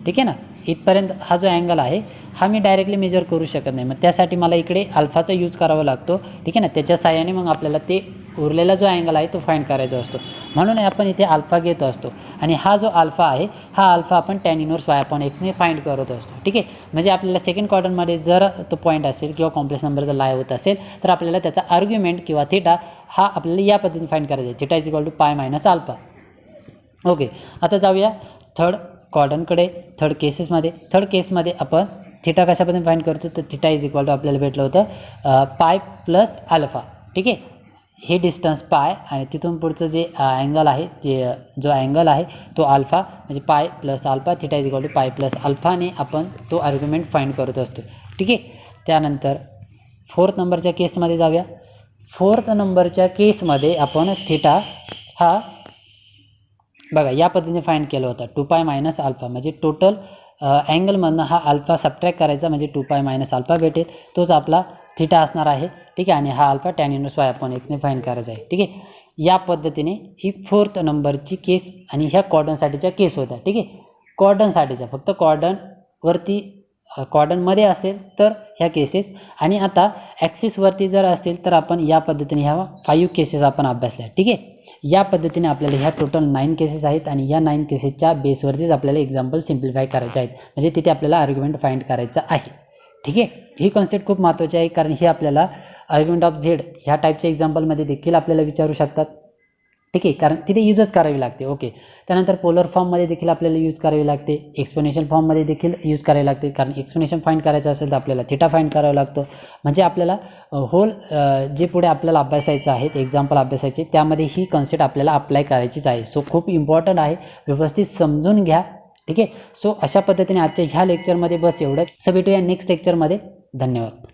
ठीक आहे ना, इथपर्यंत हा जो अँगल आहे हा मी डायरेक्टली मेजर करू शकत नाही, मग त्यासाठी मला इकडे अल्फाचा यूज करावा लागतो. ठीक आहे ना, त्याच्या साहाय्याने मग आपल्याला ते उरलेला जो अँगल आहे तो फाईंड करायचा असतो, म्हणून आपण इथे अल्फा घेतो असतो. आणि हा जो अल्फा आहे हा अल्फा आपण टॅन इनव्हर्स वाय अपॉन एक्सने फाईंड करत असतो. ठीक आहे, म्हणजे आपल्याला सेकंड क्वाड्रंटमध्ये जर तो पॉईंट असेल किंवा कॉम्प्लेक्स नंबर जर लाय होत असेल तर आपल्याला त्याचा आर्ग्युमेंट किंवा थिटा हा आपल्याला या पद्धतीने फाईंड करायचा आहे, theta is equal to pi minus alpha. Okay, आता जाऊया थर्ड क्वाड्रंटकडे. थर्ड केसमध्ये आपण थिटा कशा पद्धतीने फाईंड करतो, तर थिटा इज इक्वल टू आपल्याला भेटलं होतं पाय प्लस अल्फा. ठीक आहे, हे डिस्टन्स पाय आणि तिथून पुढचं जे अँगल आहे ते जो अँगल आहे तो अल्फा, म्हणजे pi plus alpha, theta is equal to pi plus अल्फाने आपण तो आर्ग्युमेंट फाईंड करत असतो. ठीक आहे, त्यानंतर फोर्थ नंबरच्या केसमध्ये जाऊया. फोर्थ नंबरच्या केसमध्ये आपण थिटा हा बघा या पद्धतीने फाईंड केला होता, 2π मायनस अल्फा, म्हणजे टोटल अँगलमधनं हा अल्फा सबट्रॅक्ट करायचा, म्हणजे 2π मायनस अल्फा भेटेल, तोच आपला थिटा असणार आहे. ठीक आहे, आणि हा alpha tan inverse Y upon एक्सने फाईंड करायचा आहे. ठीक आहे, या पद्धतीने ही फोर्थ नंबरची केस आणि ह्या क्वाड्रंटसाठीच्या केस होत्या. ठीक आहे, क्वाड्रंटसाठीच्या फक्त क्वाड्रंटमध्ये असेल तर ह्या केसेस, आणि आता ॲक्सिसवरती जर असतील तर आपण या पद्धतीने ह्या 5 केसेस आपण अभ्यासल्या. ठीक आहे, या पद्धतीने आपल्याला ह्या टोटल 9 केसेस आहेत आणि या 9 केसेसच्या बेसवरतीच आपल्याला एक्झाम्पल सिम्प्लिफाय करायचे आहेत, म्हणजे तिथे आपल्याला आर्ग्युमेंट फाईंड करायचं आहे. ठीक आहे, ही कॉन्सेप्ट खूप महत्त्वाची आहे, कारण ही आपल्याला आर्ग्युमेंट ऑफ झेड ह्या टाईपच्या एक्झाम्पलमध्ये देखील आपल्याला विचारू शकतात. ठीक आहे, कारण तिथे यूजच करावी लागते. ओके, त्यानंतर पोलर फॉर्ममध्ये देखील आपल्याला यूज करावी लागते, एक्सपोनेन्शियल फॉर्ममध्ये देखील यूज करावी लागते, कारण एक्सपोनेन्शियल फाईंड करायचं असेल तर आपल्याला थिटा फाईंड करावा लागतो. म्हणजे आपल्याला होल जे पुढे आपल्याला अभ्यासायचं आहे, एक्झाम्पल अभ्यासायचे, त्यामध्ये ही कॉन्सेप्ट आपल्याला अप्लाय करायचीच आहे. सो खूप इम्पॉर्टंट आहे, व्यवस्थित समजून घ्या. ठीक आहे, सो अशा पद्धतीने आजच्या ह्या लेक्चरमध्ये बस एवढंच. सो भेटूया नेक्स्ट लेक्चरमध्ये. धन्यवाद.